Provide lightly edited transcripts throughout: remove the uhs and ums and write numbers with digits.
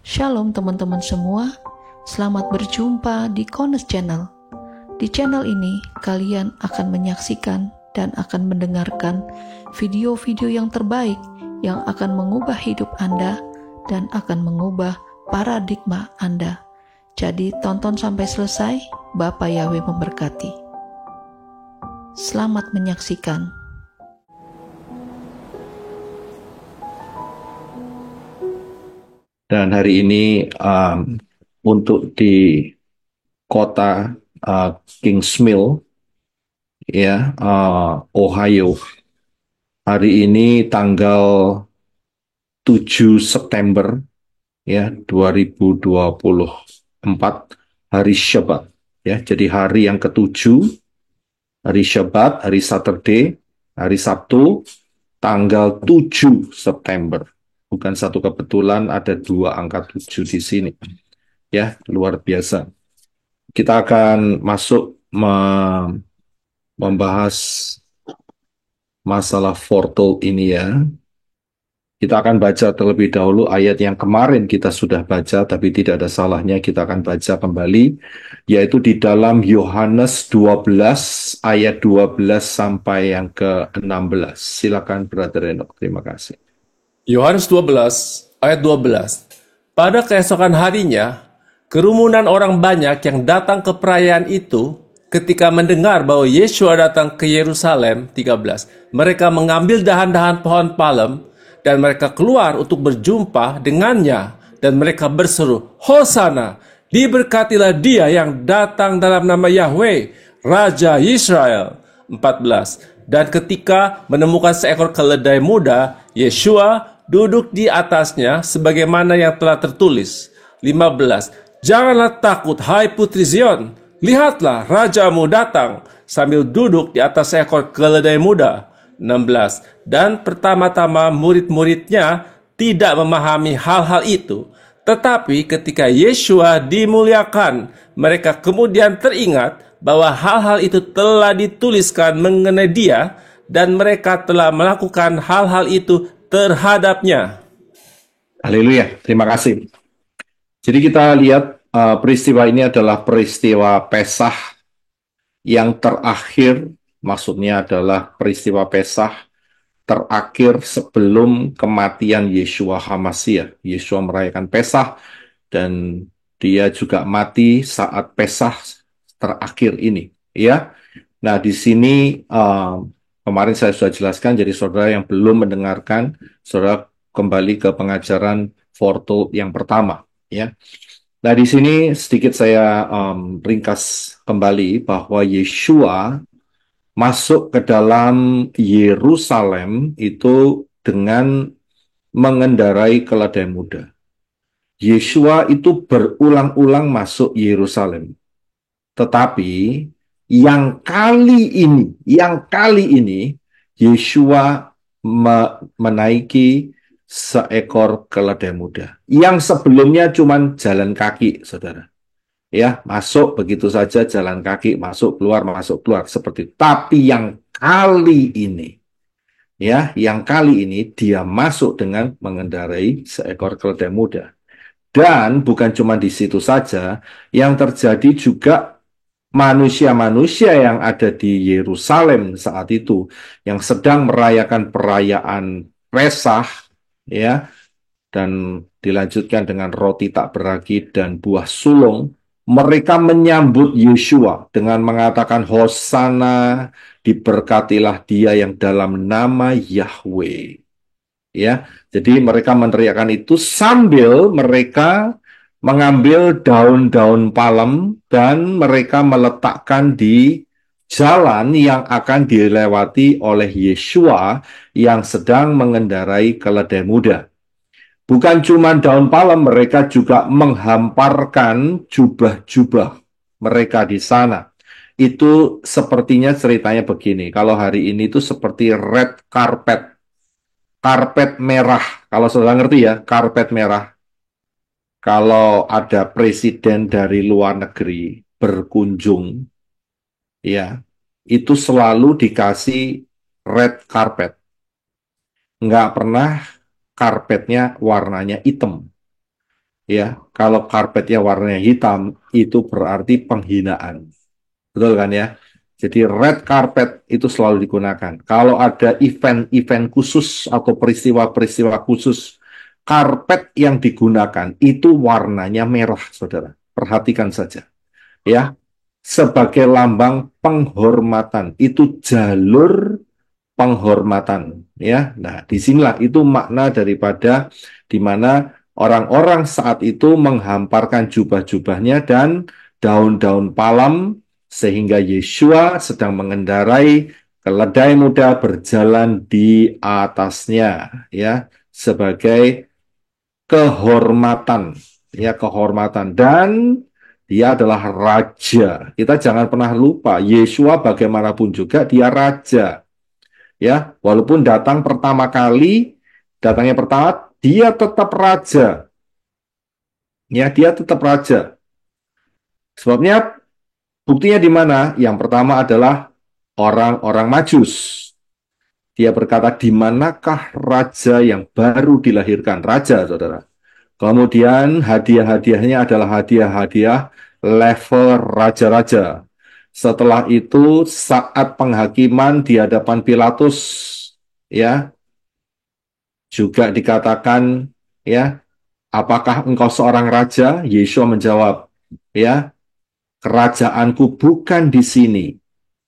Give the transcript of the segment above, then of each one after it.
Shalom teman-teman semua, selamat berjumpa di Kones Channel. Di channel ini, kalian akan menyaksikan dan akan mendengarkan video-video yang terbaik yang akan mengubah hidup Anda dan akan mengubah paradigma Anda. Jadi tonton sampai selesai, Bapak Yahweh memberkati. Selamat menyaksikan. Dan hari ini untuk di kota Kingsmill, ya, Ohio, hari ini tanggal 7 September, ya, 2024, hari Syabat, ya. Jadi hari yang ketujuh, hari Syabat, hari Saturday, hari Sabtu, tanggal 7 September. Bukan satu kebetulan ada dua angka 7 di sini. Ya, luar biasa. Kita akan masuk membahas masalah portal ini, ya. Kita akan baca terlebih dahulu ayat yang kemarin kita sudah baca, tapi tidak ada salahnya kita akan baca kembali, yaitu di dalam Yohanes 12 ayat 12 sampai yang ke-16. Silakan Brother Enoch, terima kasih. Yohanes 12 ayat 12. Pada keesokan harinya, kerumunan orang banyak yang datang ke perayaan itu ketika mendengar bahwa Yeshua datang ke Yerusalem. 13. Mereka mengambil dahan-dahan pohon palem dan mereka keluar untuk berjumpa dengannya dan mereka berseru, "Hosana, diberkatilah dia yang datang dalam nama Yahweh, Raja Israel." 14. Dan ketika menemukan seekor keledai muda, Yeshua duduk di atasnya sebagaimana yang telah tertulis. 15. Janganlah takut, hai putri Zion, lihatlah rajamu datang sambil duduk di atas seekor keledai muda. 16. Dan pertama-tama murid-muridnya tidak memahami hal-hal itu. Tetapi ketika Yeshua dimuliakan, mereka kemudian teringat bahwa hal-hal itu telah dituliskan mengenai dia dan mereka telah melakukan hal-hal itu terhadapnya. Haleluya, terima kasih. Jadi kita lihat peristiwa ini adalah peristiwa Pesah yang terakhir, maksudnya adalah peristiwa Pesah terakhir sebelum kematian Yeshua HaMashiach. Yeshua merayakan Pesah dan dia juga mati saat Pesah terakhir ini, ya. Nah, di sini kemarin saya sudah jelaskan, jadi saudara yang belum mendengarkan, saudara kembali ke pengajaran Fortul yang pertama, ya. Nah, di sini sedikit saya ringkas kembali bahwa Yeshua masuk ke dalam Yerusalem itu dengan mengendarai keledai muda. Yeshua itu berulang-ulang masuk Yerusalem. Tetapi yang kali ini Yeshua menaiki seekor keledai muda. Yang sebelumnya cuma jalan kaki, saudara. Ya, masuk begitu saja jalan kaki, masuk keluar seperti itu. Tapi yang kali ini dia masuk dengan mengendarai seekor keledai muda. Dan bukan cuma di situ saja, yang terjadi juga manusia-manusia yang ada di Yerusalem saat itu yang sedang merayakan perayaan Pesah, ya, dan dilanjutkan dengan roti tak beragi dan buah sulung. Mereka menyambut Yeshua dengan mengatakan, Hosana, diberkatilah dia yang dalam nama Yahweh. Ya, jadi mereka meneriakkan itu sambil mereka mengambil daun-daun palem dan mereka meletakkan di jalan yang akan dilewati oleh Yeshua yang sedang mengendarai keledai muda. Bukan cuma daun palem, mereka juga menghamparkan jubah-jubah mereka di sana. Itu sepertinya ceritanya begini, kalau hari ini itu seperti red carpet, karpet merah. Kalau saudara ngerti ya, karpet merah. Kalau ada presiden dari luar negeri berkunjung, ya, itu selalu dikasih red carpet. Nggak pernah karpetnya warnanya hitam. Ya, kalau karpetnya warnanya hitam, itu berarti penghinaan. Betul kan ya? Jadi red carpet itu selalu digunakan. Kalau ada event-event khusus atau peristiwa-peristiwa khusus, karpet yang digunakan itu warnanya merah, saudara. Perhatikan saja. Ya, sebagai lambang penghormatan. Itu jalur penghormatan. Ya, nah disinilah itu makna daripada di mana orang-orang saat itu menghamparkan jubah-jubahnya dan daun-daun palem sehingga Yeshua sedang mengendarai keledai muda berjalan di atasnya, ya, sebagai kehormatan, ya, kehormatan. Dan dia adalah raja. Kita jangan pernah lupa, Yeshua bagaimanapun juga dia raja, ya. Walaupun datangnya pertama, dia tetap raja, ya, dia tetap raja. Sebabnya buktinya di mana? Yang pertama adalah orang-orang Majus. Dia berkata, di manakah raja yang baru dilahirkan? Raja, saudara. Kemudian hadiah-hadiahnya adalah hadiah-hadiah level raja-raja. Setelah itu saat penghakiman di hadapan Pilatus, ya, juga dikatakan, ya, apakah engkau seorang raja? Yeshua menjawab, ya, kerajaanku bukan di sini.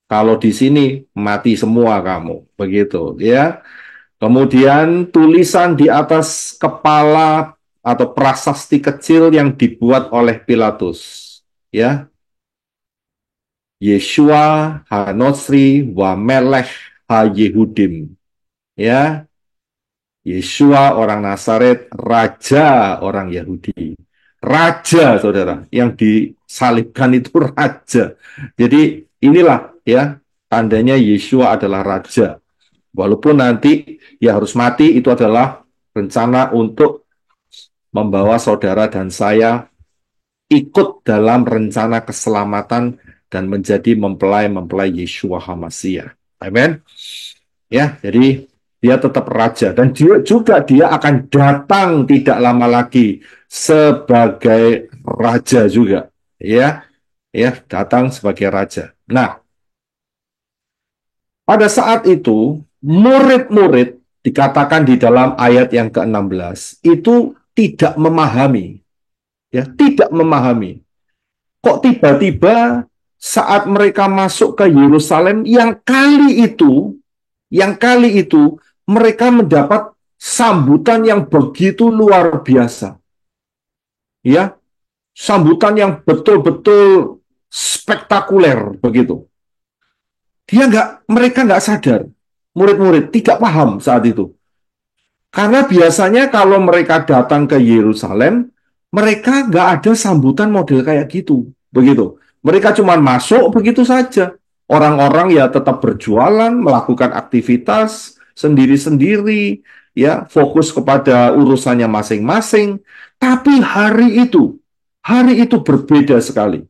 Kalau di sini mati semua kamu, begitu, ya. Kemudian tulisan di atas kepala atau prasasti kecil yang dibuat oleh Pilatus, ya. Yeshua Hanosri wa Melech ha Yehudim, ya. Yeshua orang Nazaret, raja orang Yahudi. Raja, saudara, yang disalibkan itu raja. Jadi inilah, ya, tandanya Yeshua adalah raja. Walaupun nanti ya harus mati, itu adalah rencana untuk membawa saudara dan saya ikut dalam rencana keselamatan dan menjadi mempelai-mempelai Yeshua HaMashiach. Amin. Ya, jadi dia tetap raja dan dia akan datang tidak lama lagi sebagai raja juga. Ya, ya, datang sebagai raja. Nah, pada saat itu murid-murid dikatakan di dalam ayat yang ke-16 itu tidak memahami, ya, tidak memahami. Kok tiba-tiba saat mereka masuk ke Yerusalem yang kali itu mereka mendapat sambutan yang begitu luar biasa. Ya, sambutan yang betul-betul spektakuler begitu. Mereka nggak sadar, murid-murid tidak paham saat itu. Karena biasanya kalau mereka datang ke Yerusalem, mereka nggak ada sambutan model kayak gitu, begitu. Mereka cuma masuk begitu saja. Orang-orang ya tetap berjualan, melakukan aktivitas sendiri-sendiri, ya, fokus kepada urusannya masing-masing. Tapi hari itu berbeda sekali.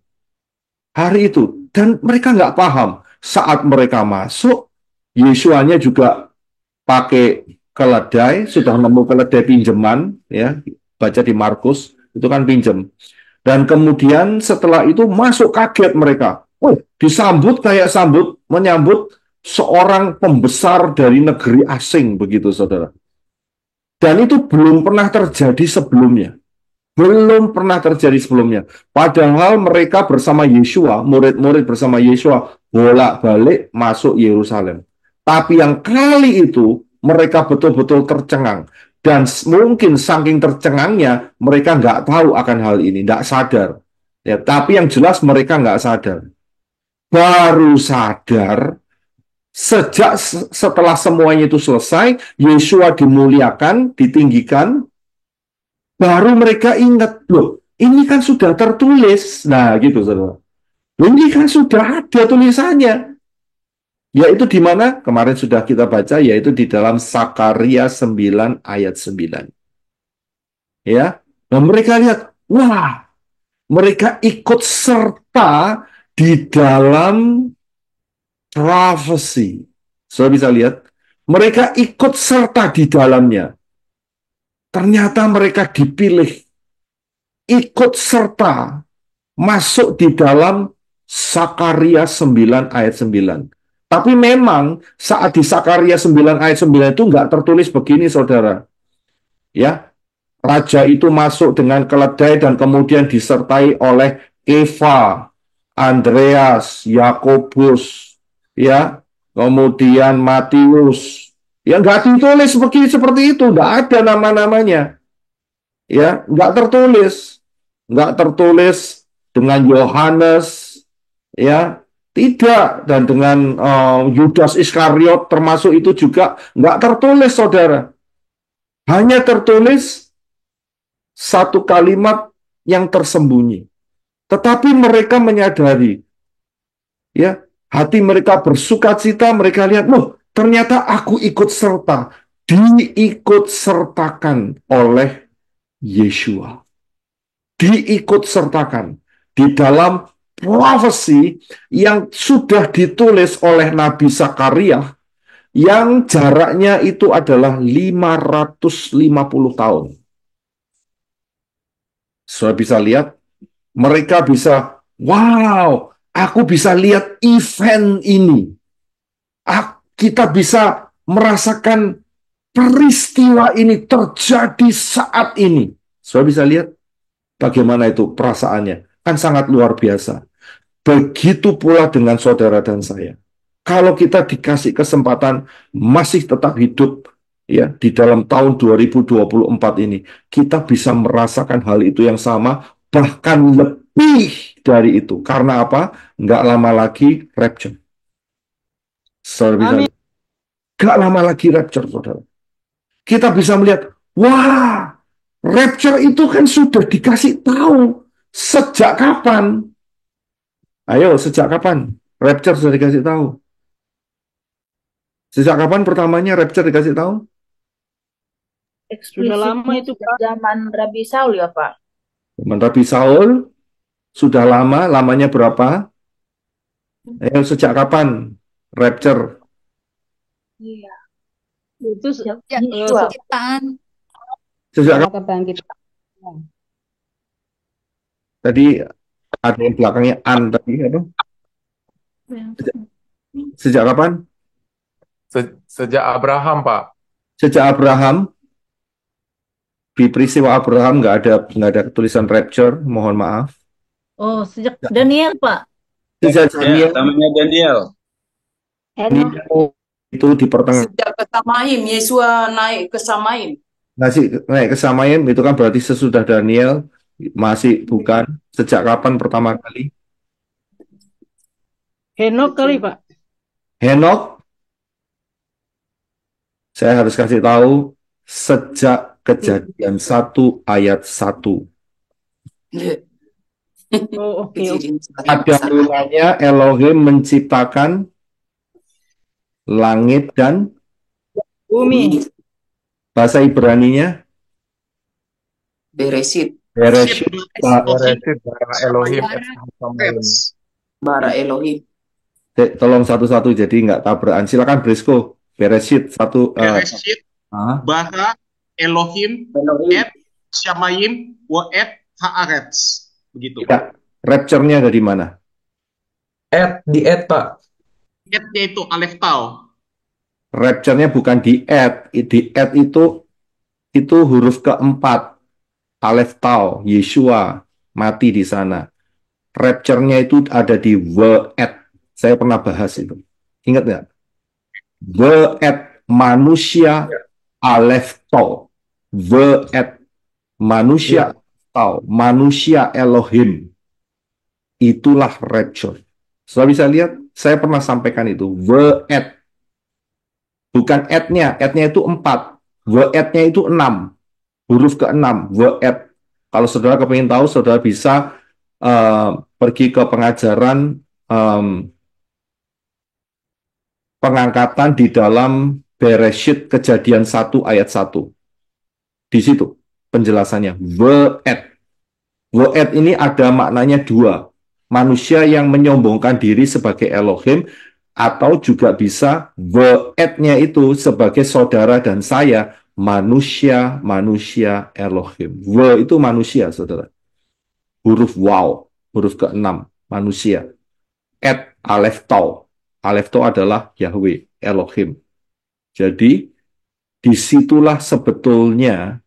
Hari itu, dan mereka nggak paham. Saat mereka masuk, Yesuanya juga pakai keledai, sudah nemu keledai pinjaman, ya, baca di Markus, itu kan pinjam. Dan kemudian setelah itu masuk, kaget mereka. Oh, disambut kayak menyambut seorang pembesar dari negeri asing, begitu, saudara. Dan itu belum pernah terjadi sebelumnya. Belum pernah terjadi sebelumnya. Padahal mereka bersama Yeshua, murid-murid bersama Yeshua, bolak-balik masuk Yerusalem. Tapi yang kali itu, mereka betul-betul tercengang. Dan mungkin saking tercengangnya, mereka nggak tahu akan hal ini, nggak sadar. Ya, tapi yang jelas mereka nggak sadar. Baru sadar, setelah semuanya itu selesai, Yeshua dimuliakan, ditinggikan, baru mereka ingat, loh, ini kan sudah tertulis. Nah, gitu, saudara. Ini kan sudah ada tulisannya. Yaitu di mana? Kemarin sudah kita baca, yaitu di dalam Sakaria 9 ayat 9. Ya. Nah, mereka lihat, wah, mereka ikut serta di dalam prophecy. Saudara bisa lihat, mereka ikut serta di dalamnya. Ternyata mereka dipilih. ikut serta masuk di dalam Sakaria 9 ayat 9. Tapi memang saat di Sakaria 9 ayat 9 itu nggak tertulis begini, saudara. Ya, raja itu masuk dengan keledai dan kemudian disertai oleh Eva, Andreas, Yakobus, ya, kemudian Matius. Ya nggak ditulis seperti itu, nggak ada nama-namanya. Ya, nggak tertulis dengan Yohanes, ya, tidak, dan dengan Yudas Iskariot termasuk itu juga nggak tertulis, saudara. Hanya tertulis satu kalimat yang tersembunyi. Tetapi mereka menyadari, ya, hati mereka bersukacita, mereka lihat, loh, ternyata aku ikut serta, diikut sertakan oleh Yeshua. Diikut sertakan di dalam profesi yang sudah ditulis oleh Nabi Zakaria yang jaraknya itu adalah 550 tahun. Saya bisa lihat, mereka bisa, wow, aku bisa lihat event ini. Kita bisa merasakan peristiwa ini terjadi saat ini. Saya bisa lihat bagaimana itu perasaannya. Kan sangat luar biasa. Begitu pula dengan saudara dan saya. Kalau kita dikasih kesempatan masih tetap hidup ya di dalam tahun 2024 ini, kita bisa merasakan hal itu yang sama, bahkan lebih dari itu. Karena apa? Nggak lama lagi rapture. Saudara, nggak lama lagi rapture, saudara. Kita bisa melihat, wah, rapture itu kan sudah dikasih tahu. Sejak kapan? Ayo, sejak kapan? Rapture sudah dikasih tahu. Sejak kapan pertamanya rapture dikasih tahu? Sudah lama itu, Pak. Zaman Rabi Saul ya, Pak. Zaman Rabi Saul sudah lama, lamanya berapa? Ayo, sejak kapan rapture? Iya. Itu Sejak ciptaan. Sejak kapan? Kebangkitan. Tadi ada yang belakangnya an tadi apa? Sejak kapan? Sejak Abraham, Pak. Sejak Abraham. Di peristiwa Abraham nggak ada tulisan rapture, mohon maaf. Oh, sejak Daniel, Pak. Sejak Ya, namanya Daniel. itu di pertengahan. Sejak ke Samaim, Yesua naik ke Samaim. Naik ke Samaim itu kan berarti sesudah Daniel, masih bukan. Sejak kapan pertama kali? Henok kali, Pak. Henok, saya harus kasih tahu, sejak Kejadian 1 ayat 1. Oh, oke. Pada mulanya Elohim menciptakan langit dan Bumi. bahasa Ibraninya Beresit, Bereshit. Bereshit bara Elohim et Hasamayim. bara Elohim. Tolong satu-satu jadi nggak tabrakan. Silakan Brisco. Bereshit satu. Bereshit bara Elohim et Shamayim wa et Haaretz. Begitu. Ya, rapture-nya ada di mana? Di Pak. Et-nya itu Alef Tau. Rapture-nya bukan di et. Di et itu huruf keempat. Alef Tau, Yeshua mati di sana. Rapture-nya itu ada di et. Saya pernah bahas itu. Ingat nggak? Et manusia Alef Tau. Et manusia Tau. Manusia Elohim. Itulah rapture. Sudah bisa lihat? Saya pernah sampaikan itu. Et. Bukan et-nya. Et-nya itu 4. Et-nya itu 6. Huruf ke-6. Et. Kalau saudara kepingin tahu, saudara bisa pergi ke pengajaran pengangkatan di dalam Bereshit Kejadian 1 ayat 1. Di situ penjelasannya. Et ini ada maknanya dua. Manusia yang menyombongkan diri sebagai Elohim, atau juga bisa et-nya itu sebagai saudara dan saya, manusia Elohim. Itu manusia, saudara. huruf waw, huruf ke-6, manusia. Et Aleph Tau. Aleph Tau adalah Yahweh, Elohim. Jadi, disitulah sebetulnya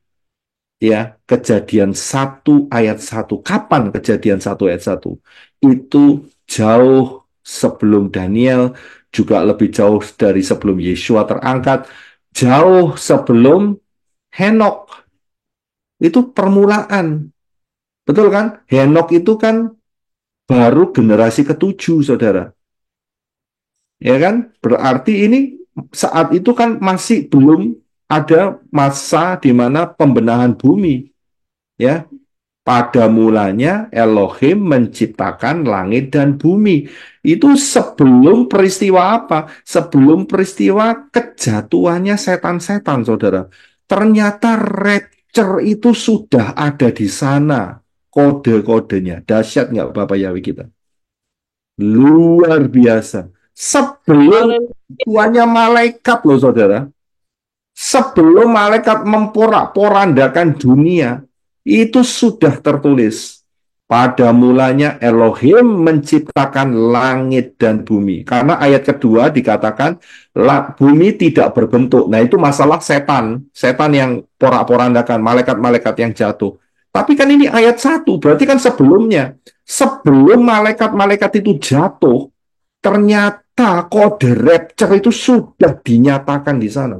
ya kejadian 1 ayat 1. Kapan kejadian 1 ayat 1? Itu jauh sebelum Daniel, juga lebih jauh dari sebelum Yeshua terangkat, jauh sebelum Henok. Itu permulaan. Betul kan? Henok itu kan baru generasi ke-7, saudara. Ya kan? Berarti ini saat itu kan masih belum ada masa di mana pembenahan bumi. Ya, pada mulanya Elohim menciptakan langit dan bumi. Itu sebelum peristiwa apa? Sebelum peristiwa kejatuhannya setan-setan, saudara. Ternyata rapture itu sudah ada di sana. Kode-kodenya. Dahsyat nggak Bapak Yahweh kita? Luar biasa. Sebelum tuanya malaikat loh, saudara. Sebelum malaikat memporak-porandakan dunia, itu sudah tertulis. Pada mulanya Elohim menciptakan langit dan bumi. Karena ayat kedua dikatakan bumi tidak berbentuk. Nah, itu masalah setan. Setan yang porak-porandakan, malaikat-malaikat yang jatuh. Tapi kan ini ayat 1, berarti kan sebelumnya. Sebelum malaikat-malaikat itu jatuh, ternyata kode rapture itu sudah dinyatakan di sana.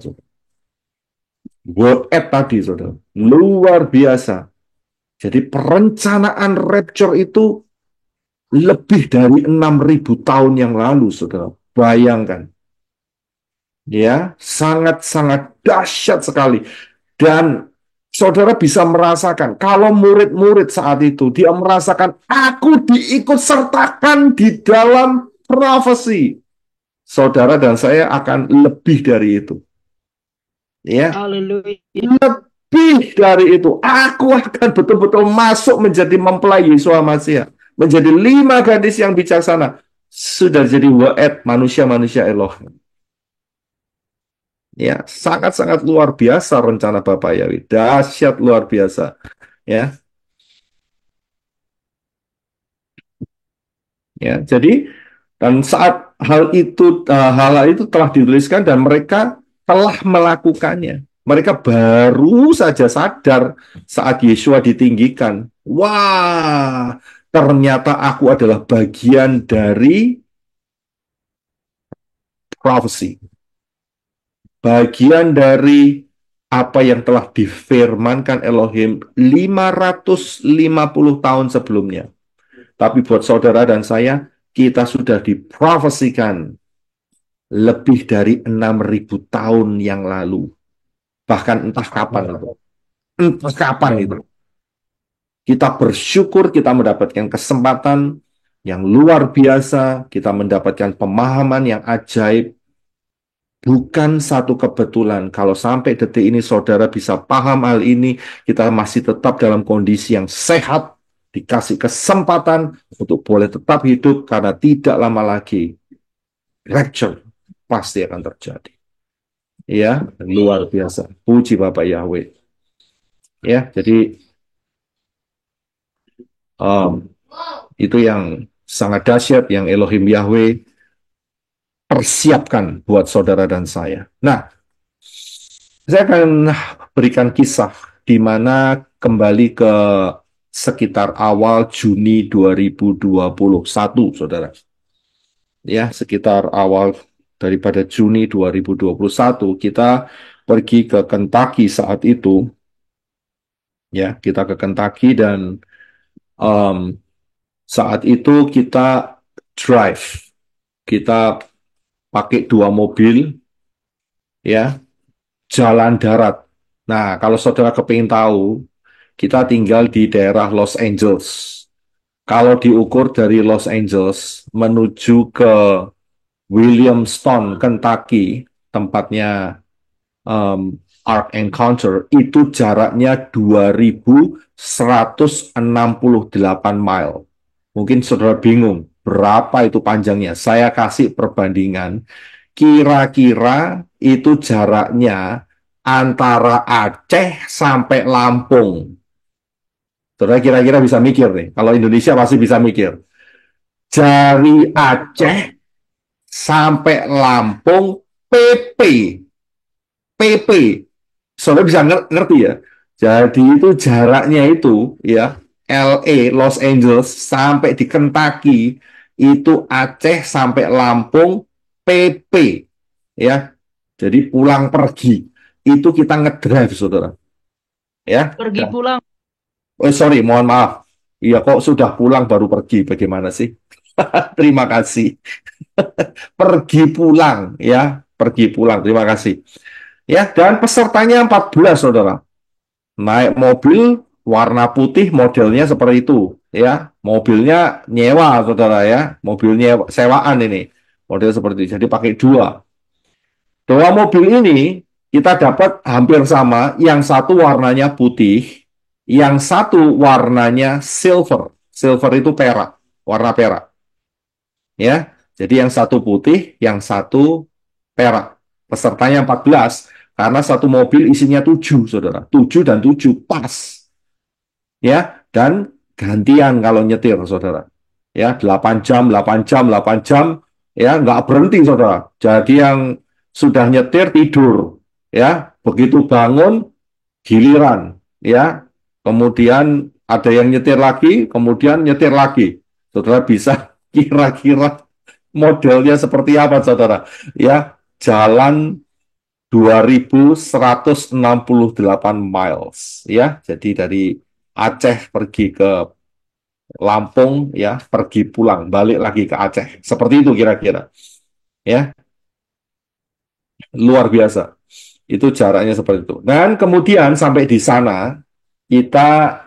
Word at tadi, saudara. Luar biasa. Jadi perencanaan rapture itu lebih dari 6.000 tahun yang lalu, saudara. Bayangkan. Ya, sangat-sangat dahsyat sekali. Dan saudara bisa merasakan, kalau murid-murid saat itu, dia merasakan, aku diikut sertakan di dalam prophecy. Saudara dan saya akan lebih dari itu. Ya, Haleluya. lebih dari itu. Aku akan betul-betul masuk menjadi mempelai Yeshua Mashiach. Menjadi 5 gadis yang bijaksana. Sudah jadi wa'ed manusia-manusia Elohim. Ya, sangat-sangat luar biasa rencana Bapak Yahweh. Dahsyat luar biasa. Ya. Ya, jadi dan saat hal itu telah dituliskan dan mereka telah melakukannya. Mereka baru saja sadar saat Yeshua ditinggikan. Wah, ternyata aku adalah bagian dari prophecy. Bagian dari apa yang telah difirmankan Elohim 550 tahun sebelumnya. Tapi buat saudara dan saya, kita sudah diprofesikan lebih dari 6.000 tahun yang lalu. Bahkan entah kapan itu. Entah kapan itu. Kita bersyukur kita mendapatkan kesempatan yang luar biasa. Kita mendapatkan pemahaman yang ajaib. Bukan satu kebetulan. Kalau sampai detik ini saudara bisa paham hal ini, kita masih tetap dalam kondisi yang sehat, dikasih kesempatan untuk boleh tetap hidup, karena tidak lama lagi rapture pasti akan terjadi. Ya, luar biasa. Puji Bapak Yahweh. Ya, jadi itu yang sangat dahsyat yang Elohim Yahweh persiapkan buat saudara dan saya. Nah, saya akan berikan kisah di mana kembali ke sekitar awal Juni 2021, saudara. Ya, sekitar awal daripada Juni 2021, kita pergi ke Kentucky saat itu. Ya, kita ke Kentucky dan saat itu kita drive. Kita pakai 2 mobil, ya, jalan darat. Nah, kalau saudara kepingin tahu, kita tinggal di daerah Los Angeles. Kalau diukur dari Los Angeles menuju ke Williamstown, Kentucky, tempatnya Ark Encounter, itu jaraknya 2.168 mile. Mungkin saudara bingung, berapa itu panjangnya? Saya kasih perbandingan. Kira-kira itu jaraknya antara Aceh sampai Lampung. Saudara kira-kira bisa mikir nih. Kalau Indonesia pasti bisa mikir. Dari Aceh sampai Lampung PP. PP. Saudara bisa ngerti ya. Jadi itu jaraknya itu ya LA, Los Angeles sampai di Kentucky itu Aceh sampai Lampung PP ya. Jadi pulang pergi itu kita ngedrive saudara ya. Pergi pulang. Oh sorry, mohon maaf. Iya kok sudah pulang baru pergi, bagaimana sih? Terima kasih. Pergi pulang ya, pergi pulang. Terima kasih. Ya, dan pesertanya 14 saudara. Naik mobil warna putih modelnya seperti itu ya. Mobilnya nyewa saudara ya, mobilnya sewaan ini. Model seperti itu. Jadi pakai dua mobil ini kita dapat hampir sama, yang satu warnanya putih, yang satu warnanya silver. Silver itu perak, warna perak. Ya. Jadi yang satu putih, yang satu perak. Pesertanya 14 karena satu mobil isinya 7, Saudara. 7 dan 7 pas. Ya, dan gantian kalau nyetir, Saudara. Ya, 8 jam, 8 jam, 8 jam, ya, nggak berhenti, Saudara. Jadi yang sudah nyetir tidur, ya, begitu bangun giliran, ya. Kemudian ada yang nyetir lagi, kemudian nyetir lagi. Saudara bisa kira-kira modelnya seperti apa, Saudara? Ya, jalan 2168 miles, ya. Jadi dari Aceh pergi ke Lampung, ya, pergi pulang, balik lagi ke Aceh. Seperti itu kira-kira, ya. Luar biasa. Itu jaraknya seperti itu. Dan kemudian sampai di sana kita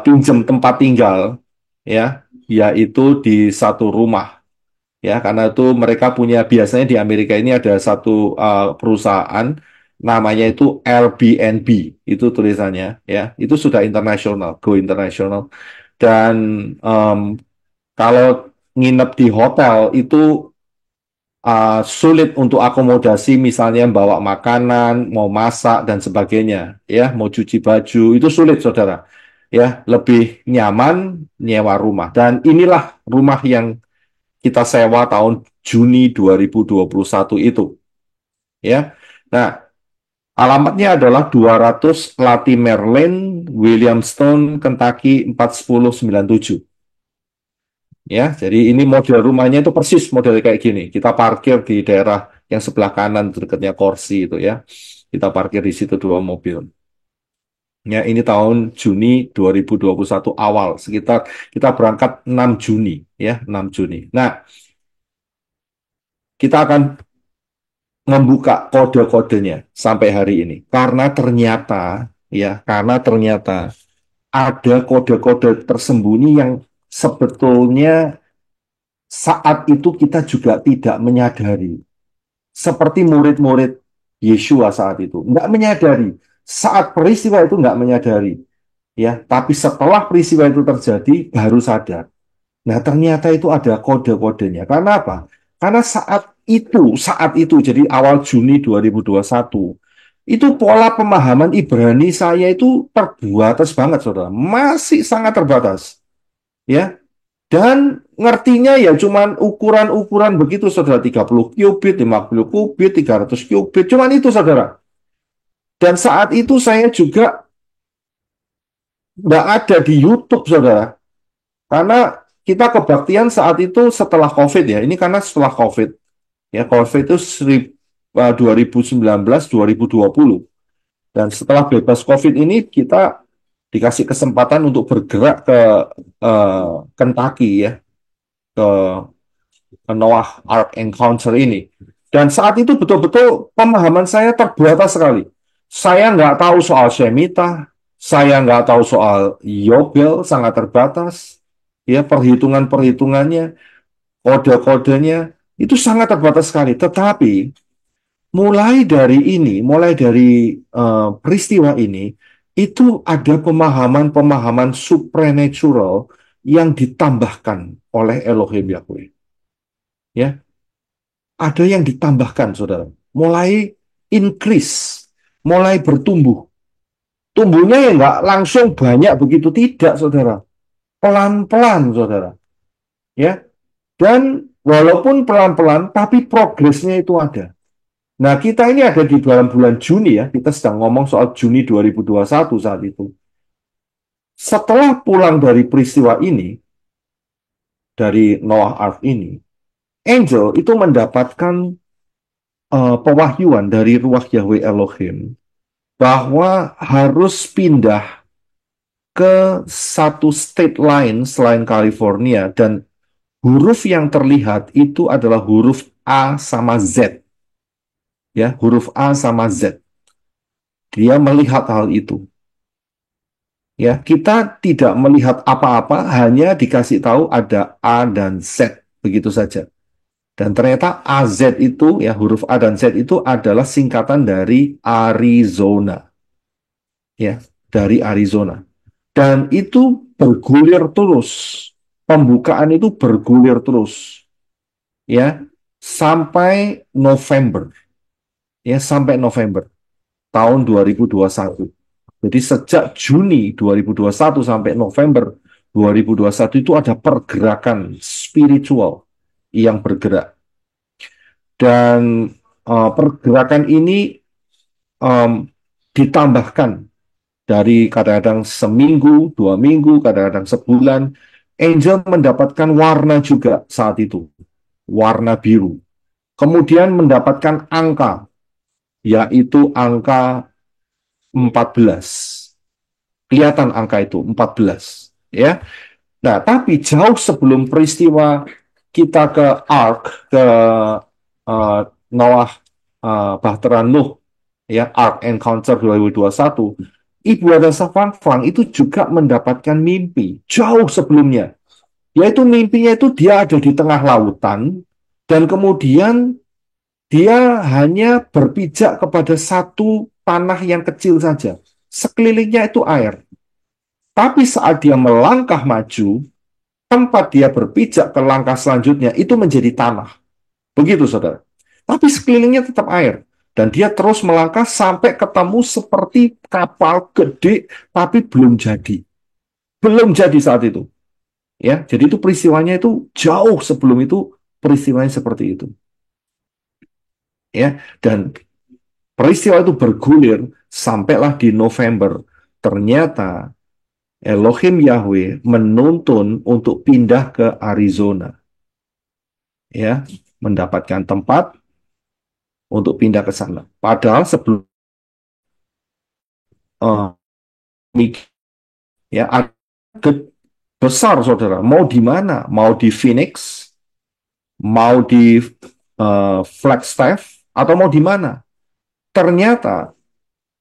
pinjam tempat tinggal, ya, yaitu di satu rumah, ya, karena itu mereka punya, biasanya di Amerika ini ada satu perusahaan namanya itu Airbnb, itu tulisannya, ya, itu sudah internasional, go internasional, dan kalau nginep di hotel itu sulit untuk akomodasi, misalnya bawa makanan, mau masak dan sebagainya, ya, mau cuci baju, itu sulit, saudara. Ya, lebih nyaman nyewa rumah. Dan inilah rumah yang kita sewa tahun Juni 2021 itu. Ya, nah, alamatnya adalah 200 Latimer Lane, Williamstown, Kentucky 41097. Ya, jadi ini model rumahnya itu persis model kayak gini. Kita parkir di daerah yang sebelah kanan dekatnya Korsi itu ya. Kita parkir di situ dua mobil. Ya, ini tahun Juni 2021 awal, sekitar kita berangkat 6 Juni ya, 6 Juni. Nah, kita akan membuka kode-kodenya sampai hari ini karena ternyata ada kode-kode tersembunyi yang sebetulnya saat itu kita juga tidak menyadari. Seperti murid-murid Yesua saat itu. Nggak menyadari. Saat peristiwa itu nggak menyadari. Ya, tapi setelah peristiwa itu terjadi, baru sadar. Nah, ternyata itu ada kode-kodenya. Karena apa? Karena saat itu, jadi awal Juni 2021, itu pola pemahaman Ibrani saya itu terbatas banget, saudara. Masih sangat terbatas. Ya, dan ngertinya ya cuman ukuran-ukuran begitu, saudara. 30 qubit, 50 qubit, 300 qubit. Cuman itu, saudara. Dan saat itu saya juga nggak ada di YouTube, saudara. Karena kita kebaktian saat itu setelah COVID ya. Ini karena setelah COVID. Ya, COVID itu 2019, 2020. Dan setelah bebas COVID ini kita dikasih kesempatan untuk bergerak ke Kentucky ya. Ke Noah Ark Encounter ini. Dan saat itu betul-betul pemahaman saya terbatas sekali. Saya nggak tahu soal Shemitah, saya nggak tahu soal Yobel, sangat terbatas. Ya, perhitungan-perhitungannya, kode-kodenya, itu sangat terbatas sekali. Tetapi, mulai dari peristiwa ini, itu ada pemahaman-pemahaman supernatural yang ditambahkan oleh Elohim Yahweh. Ya, ada yang ditambahkan, saudara. Mulai increase, mulai bertumbuh. Tumbuhnya ya nggak langsung banyak begitu, tidak, saudara. Pelan-pelan, saudara. Ya, dan walaupun pelan-pelan, tapi progresnya itu ada. Nah, kita ini ada di dalam bulan Juni ya, kita sedang ngomong soal Juni 2021 saat itu. Setelah pulang dari peristiwa ini, dari Noah Ark ini, Angel itu mendapatkan pewahyuan dari ruah Yahweh Elohim bahwa harus pindah ke satu state lain selain California, dan huruf yang terlihat itu adalah huruf A sama Z. Ya, huruf A sama Z. Dia melihat hal itu. Ya, kita tidak melihat apa-apa, hanya dikasih tahu ada A dan Z, begitu saja. Dan ternyata AZ itu, ya, huruf A dan Z itu adalah singkatan dari Arizona. Ya, dari Arizona. Dan itu bergulir terus. Pembukaan itu bergulir terus. Ya, sampai November. Ya, sampai November tahun 2021. Jadi sejak Juni 2021 sampai November 2021 itu ada pergerakan spiritual yang bergerak. Dan pergerakan ini ditambahkan dari kadang-kadang seminggu, 2 minggu, kadang-kadang sebulan. Angel mendapatkan warna juga saat itu, warna biru. Kemudian mendapatkan angka, yaitu angka 14. Kelihatan angka itu, 14. Ya. Nah, tapi jauh sebelum peristiwa kita ke Ark, ke Noah, Bahtera Nuh, ya, Ark Encounter 2021, Ibu Adasa Fang itu juga mendapatkan mimpi jauh sebelumnya. Yaitu mimpinya itu dia ada di tengah lautan, dan kemudian dia hanya berpijak kepada satu tanah yang kecil saja. Sekelilingnya itu air. Tapi saat dia melangkah maju, tempat dia berpijak ke langkah selanjutnya itu menjadi tanah. Begitu, saudara. Tapi sekelilingnya tetap air. Dan dia terus melangkah sampai ketemu seperti kapal gede, tapi belum jadi. Belum jadi saat itu. Ya, jadi itu peristiwanya itu jauh sebelum itu, peristiwanya seperti itu. Ya, dan peristiwa itu bergulir sampailah di November. Ternyata Elohim Yahweh menuntun untuk pindah ke Arizona. Ya, mendapatkan tempat untuk pindah ke sana. Padahal sebelum ya, besar, saudara. Mau di mana? Mau di Phoenix? Mau di Flagstaff? Atau mau di mana? Ternyata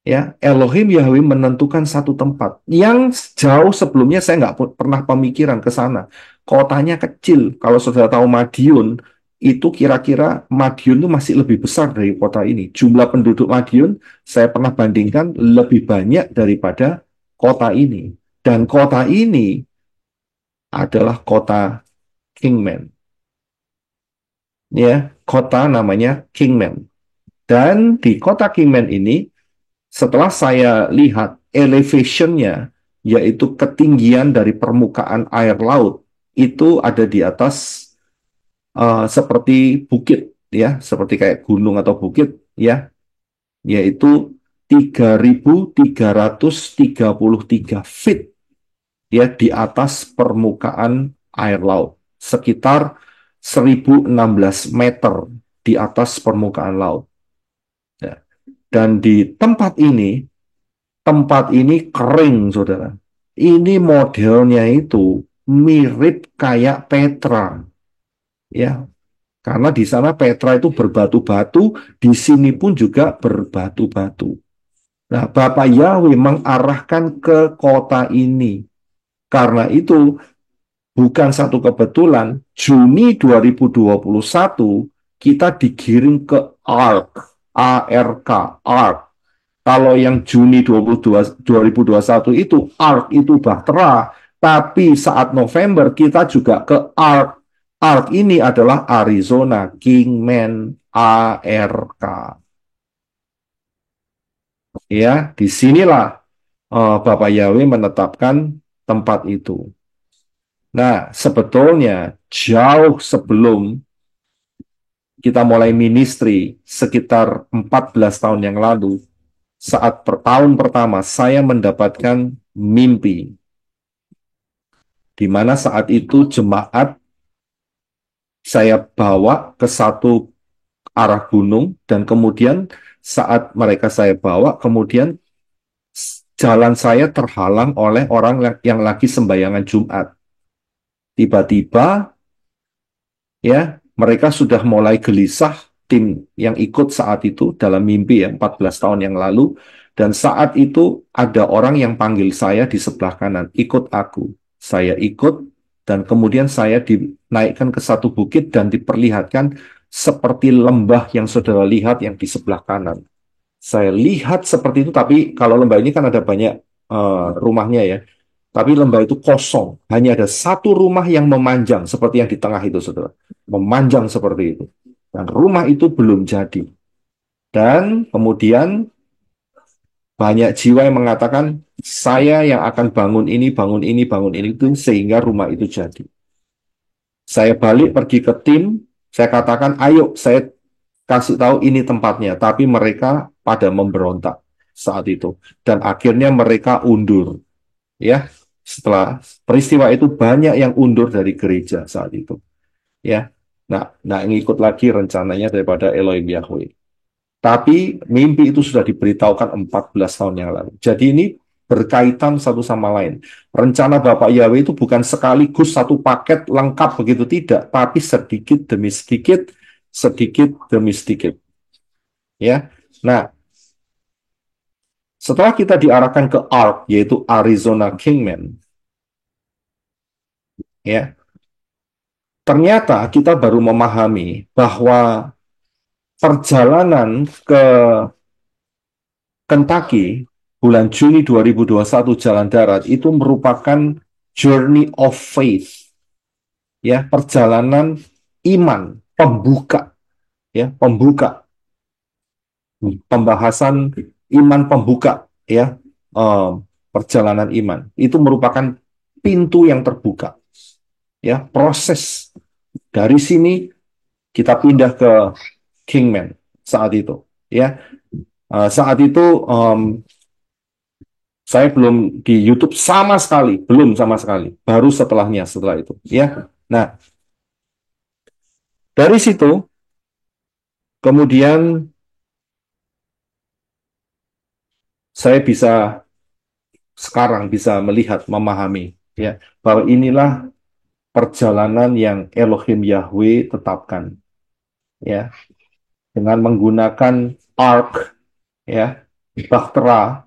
ya, Elohim Yahweh menentukan satu tempat yang jauh sebelumnya saya nggak pernah pemikiran ke sana. Kotanya kecil. Kalau saudara tahu Madiun, itu kira-kira Madiun itu masih lebih besar dari kota ini. Jumlah penduduk Madiun saya pernah bandingkan lebih banyak daripada kota ini. Dan kota ini adalah kota Kingman. Ya, kota namanya Kingman. Dan di kota Kingman ini, setelah saya lihat elevation-nya, yaitu ketinggian dari permukaan air laut, itu ada di atas seperti bukit, ya, seperti kayak gunung atau bukit, ya, yaitu 3.333 feet, ya, di atas permukaan air laut, sekitar 1.016 meter di atas permukaan laut. Ya. Dan di tempat ini kering, saudara. Ini modelnya itu mirip kayak Petra. Ya, karena di sana Petra itu berbatu-batu, di sini pun juga berbatu-batu. Nah, Bapak Yahweh mengarahkan ke kota ini. Karena itu, bukan satu kebetulan, Juni 2021, kita digiring ke Ark, ARK, Ark. Kalau yang Juni 2021 itu, Ark itu Bahtera, tapi saat November kita juga ke Ark. Ark ini adalah Arizona, Kingman, ARK. Ya, disinilah Bapak Yahweh menetapkan tempat itu. Nah, sebetulnya jauh sebelum kita mulai ministry, sekitar 14 tahun yang lalu, saat tahun pertama saya mendapatkan mimpi, di mana saat itu jemaat saya bawa ke satu arah gunung, dan kemudian saat mereka saya bawa, kemudian jalan saya terhalang oleh orang yang lagi sembayangan Jumat. Tiba-tiba, ya, mereka sudah mulai gelisah, tim yang ikut saat itu dalam mimpi ya, 14 tahun yang lalu, dan saat itu ada orang yang panggil saya di sebelah kanan, ikut aku. Saya ikut, dan kemudian saya dinaikkan ke satu bukit dan diperlihatkan seperti lembah yang saudara lihat yang di sebelah kanan. Saya lihat seperti itu, tapi kalau lembah ini kan ada banyak rumahnya ya. Tapi lembah itu kosong, hanya ada satu rumah yang memanjang seperti yang di tengah itu, saudara. Memanjang seperti itu. Dan rumah itu belum jadi. Dan kemudian banyak jiwa yang mengatakan, saya yang akan bangun ini, bangun ini, bangun ini, itu sehingga rumah itu jadi. Saya balik pergi ke tim, saya katakan, ayo saya kasih tahu ini tempatnya. Tapi mereka pada memberontak saat itu. Dan akhirnya mereka undur. Ya, setelah peristiwa itu banyak yang undur dari gereja saat itu. Ya, nah ngikut lagi rencananya daripada Elohim Yahweh. Tapi mimpi itu sudah diberitahukan 14 tahun yang lalu. Jadi ini berkaitan satu sama lain. Rencana Bapak Yahweh itu bukan sekaligus satu paket lengkap begitu, tidak, tapi sedikit demi sedikit, sedikit demi sedikit. Ya, nah setelah kita diarahkan ke ARK, yaitu Arizona Kingman, ya, ternyata kita baru memahami bahwa perjalanan ke Kentucky bulan Juni 2021 jalan darat itu merupakan journey of faith, ya, perjalanan iman, pembuka, ya, pembuka, pembahasan iman pembuka, ya, perjalanan iman itu merupakan pintu yang terbuka, ya, proses dari sini kita pindah ke Kingman saat itu, ya. Saat itu saya belum di YouTube sama sekali, belum sama sekali. Baru setelahnya, setelah itu, ya. Nah, dari situ kemudian saya sekarang bisa melihat, memahami, ya, bahwa inilah perjalanan yang Elohim Yahweh tetapkan, ya, dengan menggunakan Ark, ya, Bahtera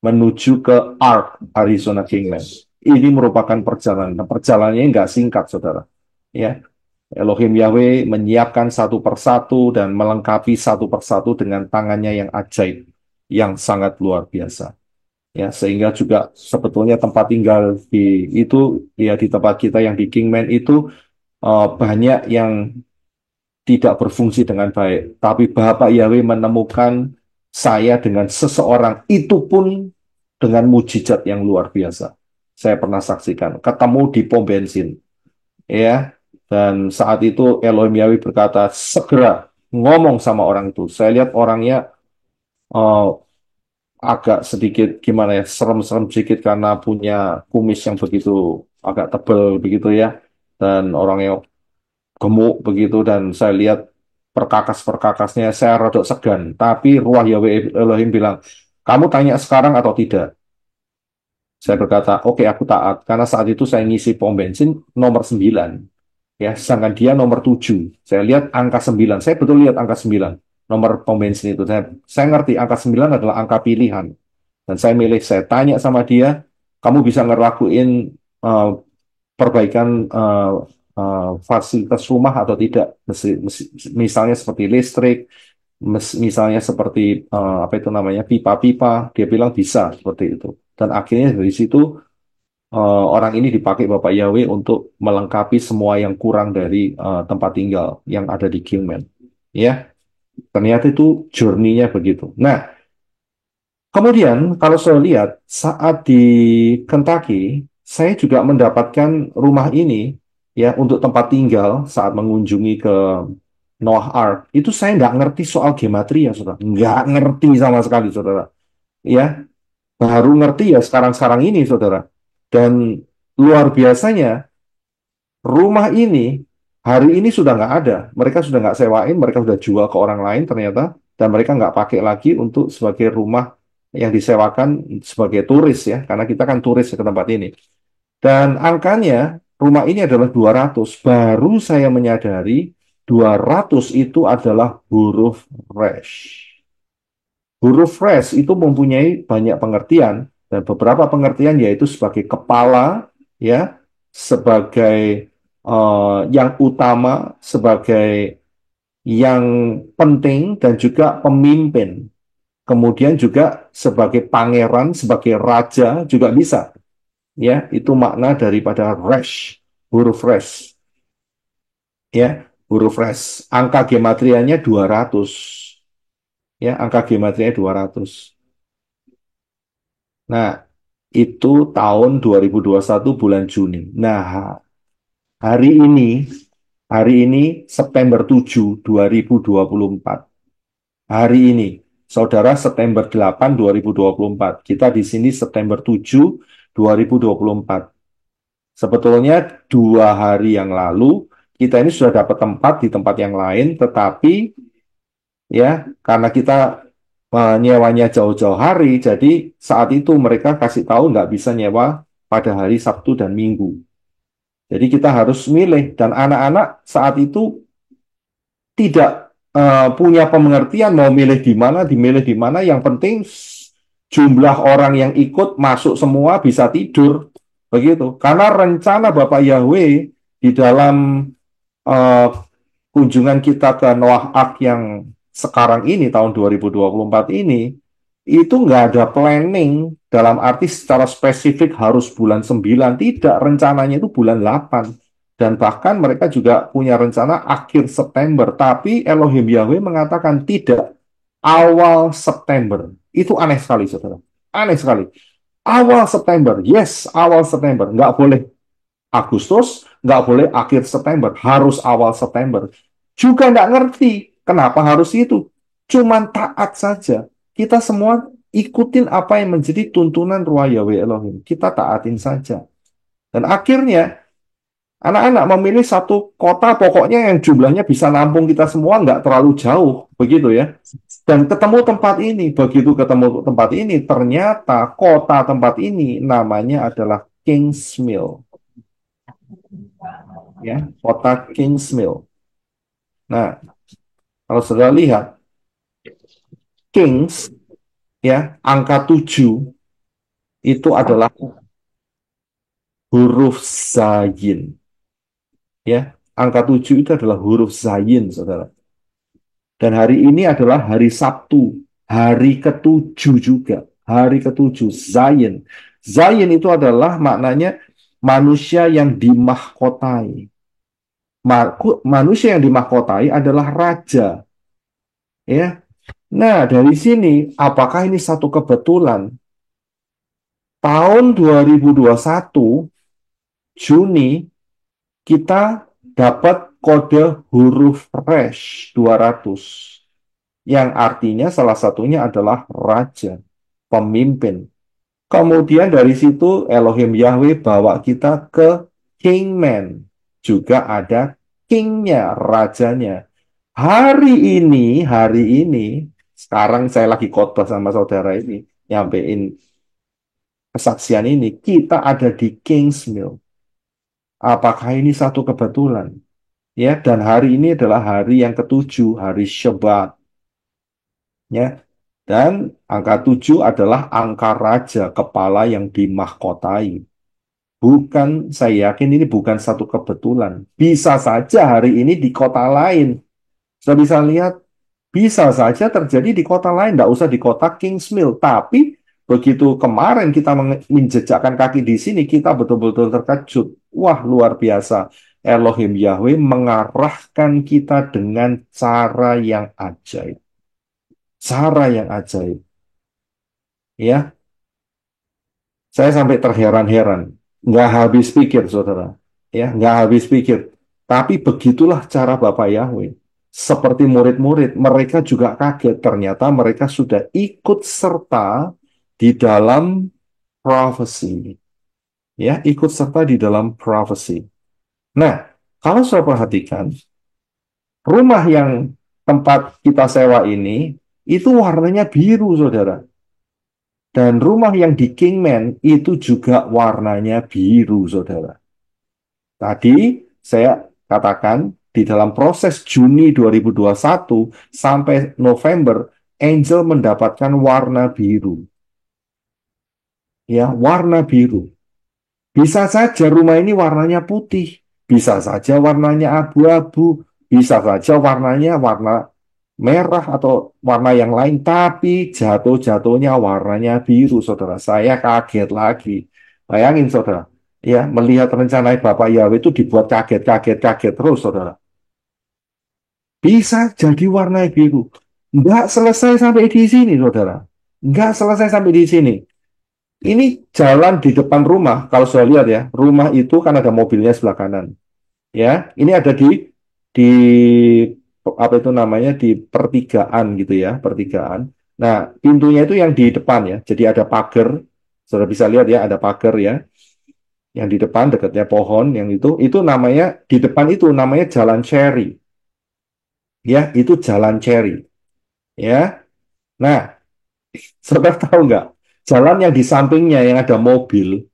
menuju ke ARK Arizona Kingland. Ini merupakan perjalanan. Perjalanannya nggak singkat, saudara. Ya, Elohim Yahweh menyiapkan satu persatu dan melengkapi satu persatu dengan tangannya yang ajaib, yang sangat luar biasa. Ya, sehingga juga sebetulnya tempat tinggal itu, ya, di tempat kita yang di Kingman itu banyak yang tidak berfungsi dengan baik. Tapi Bapak Yahweh menemukan saya dengan seseorang, itu pun dengan mujizat yang luar biasa. Saya pernah saksikan, ketemu di pom bensin, ya. Dan saat itu Elohim Yahweh berkata, segera ngomong sama orang itu. Saya lihat orangnya agak sedikit gimana ya, serem-serem sedikit karena punya kumis yang begitu agak tebal begitu ya, dan orangnya gemuk begitu, dan saya lihat perkakas-perkakasnya, saya rodok segan. Tapi Ruah Yahweh Elohim bilang, kamu tanya sekarang atau tidak? Saya berkata, oke, aku taat. Karena saat itu saya ngisi pom bensin nomor 9. Ya, sedangkan dia nomor 7. Saya lihat angka 9. Saya betul lihat angka 9. Nomor pom bensin itu. Saya ngerti angka 9 adalah angka pilihan. Dan saya milih, saya tanya sama dia, kamu bisa ngelakuin perbaikan fasilitas rumah atau tidak? Misalnya seperti listrik, misalnya seperti apa itu namanya, pipa-pipa. Dia bilang bisa seperti itu. Dan akhirnya dari situ orang ini dipakai Bapak Yahweh untuk melengkapi semua yang kurang dari tempat tinggal yang ada di Kingman. Ya, ternyata itu journey-nya begitu. Nah, Kemudian kalau saya lihat saat di Kentucky, saya juga mendapatkan rumah ini ya untuk tempat tinggal saat mengunjungi ke Noah Ark. Itu saya nggak ngerti soal gematria, saudara. Nggak ngerti sama sekali, saudara. Ya, baru ngerti ya sekarang-sekarang ini, saudara. Dan luar biasanya, rumah ini hari ini sudah nggak ada. Mereka sudah nggak sewain, mereka sudah jual ke orang lain ternyata. Dan mereka nggak pakai lagi untuk sebagai rumah yang disewakan sebagai turis ya. Karena kita kan turis ke tempat ini. Dan angkanya, rumah ini adalah 200. Baru saya menyadari 200 itu adalah huruf resh. Huruf resh itu mempunyai banyak pengertian. Dan beberapa pengertian yaitu sebagai kepala, ya, sebagai yang utama, sebagai yang penting, dan juga pemimpin. Kemudian juga sebagai pangeran, sebagai raja juga bisa. Ya, itu makna daripada resh, huruf resh. Ya, huruf resh. Angka gematrianya 200. Ya, angka gematrianya 200. Nah, itu tahun 2021 bulan Juni. Nah, hari ini September 7, 2024. Hari ini, saudara, September 8, 2024. Kita di sini September 7, 2024. Sebetulnya 2 hari yang lalu, kita ini sudah dapat tempat di tempat yang lain, tetapi ya, karena kita menyewanya jauh-jauh hari, jadi saat itu mereka kasih tahu nggak bisa nyewa pada hari Sabtu dan Minggu. Jadi kita harus milih, dan anak-anak saat itu tidak punya pengertian mau milih di mana, dimilih di mana. Yang penting jumlah orang yang ikut masuk semua bisa tidur, begitu. Karena rencana Bapak Yahweh di dalam eh, kunjungan kita ke Noah Ark yang sekarang ini tahun 2024 ini itu nggak ada planning dalam arti secara spesifik harus bulan 9, tidak, rencananya itu bulan 8. Dan bahkan mereka juga punya rencana akhir September, tapi Elohim Yahweh mengatakan tidak, awal September. Itu aneh sekali, saudara. Aneh sekali. Awal September, yes, awal September. Nggak boleh Agustus, nggak boleh akhir September, harus awal September. Juga nggak ngerti kenapa harus itu. Cuman taat saja. Kita semua ikutin apa yang menjadi tuntunan Ruah Yahweh Elohim. Kita taatin saja. Dan akhirnya, anak-anak memilih satu kota pokoknya yang jumlahnya bisa nampung kita semua, nggak terlalu jauh. Begitu ya. Dan ketemu tempat ini. Begitu ketemu tempat ini, ternyata kota tempat ini namanya adalah Kings Mill. Ya, kota Kings Mill. Nah, kalau sudah lihat, Kings, ya, angka 7 itu adalah huruf Zayin. Ya, angka 7 itu adalah huruf Zayin, saudara. Dan hari ini adalah hari Sabtu, hari ke-7 juga. Hari ke-7, Zayin. Zayin itu adalah maknanya manusia yang dimahkotai. Manusia yang dimahkotai adalah raja. Ya. Nah, dari sini, apakah ini satu kebetulan? Tahun 2021, Juni, kita dapat kode huruf resh 200. Yang artinya salah satunya adalah raja, pemimpin. Kemudian dari situ Elohim Yahweh bawa kita ke Kingman. Juga ada kingnya, rajanya. Hari ini, sekarang saya lagi khotbah sama saudara ini, nyampein kesaksian ini, kita ada di Kings Mill. Apakah ini satu kebetulan? Ya, dan hari ini adalah hari yang ke-7, hari Shabbat. Ya, dan angka 7 adalah angka raja, kepala yang dimahkotai. Bukan, saya yakin ini bukan satu kebetulan. Bisa saja hari ini di kota lain. Sudah bisa lihat, bisa saja terjadi di kota lain, tidak usah di kota Kings Mill. Tapi begitu kemarin kita menjejakkan kaki di sini, kita betul-betul terkejut. Wah, luar biasa. Elohim Yahweh mengarahkan kita dengan cara yang ajaib. Cara yang ajaib. Ya, saya sampai terheran-heran, nggak habis pikir, saudara. Ya, nggak habis pikir. Tapi begitulah cara Bapak Yahweh. Seperti murid-murid, mereka juga kaget. Ternyata mereka sudah ikut serta di dalam prophecy. Ya, ikut serta di dalam prophecy. Nah, kalau saya perhatikan, rumah yang tempat kita sewa ini, itu warnanya biru, saudara. Dan rumah yang di Kingman itu juga warnanya biru, saudara. Tadi saya katakan di dalam proses Juni 2021 sampai November, Angel mendapatkan warna biru. Ya, warna biru. Bisa saja rumah ini warnanya putih, bisa saja warnanya abu-abu, bisa saja warnanya warna merah atau warna yang lain, tapi jatuh-jatuhnya warnanya biru, saudara. Saya kaget lagi. Bayangin, saudara, ya, melihat rencana Bapak Yahweh itu dibuat kaget terus, saudara. Bisa jadi warna biru. Nggak selesai sampai di sini, saudara. Nggak selesai sampai di sini. Ini jalan di depan rumah, kalau saya lihat ya, rumah itu kan ada mobilnya sebelah kanan. Ya, ini ada di apa itu namanya di pertigaan gitu ya, pertigaan. Nah, pintunya itu yang di depan ya. Jadi ada pagar. Sudah bisa lihat ya, ada pagar ya. Yang di depan dekatnya pohon yang itu namanya di depan itu namanya Jalan Cherry. Ya, itu Jalan Cherry. Ya. Nah, saudara tahu nggak? Jalan yang di sampingnya yang ada mobil,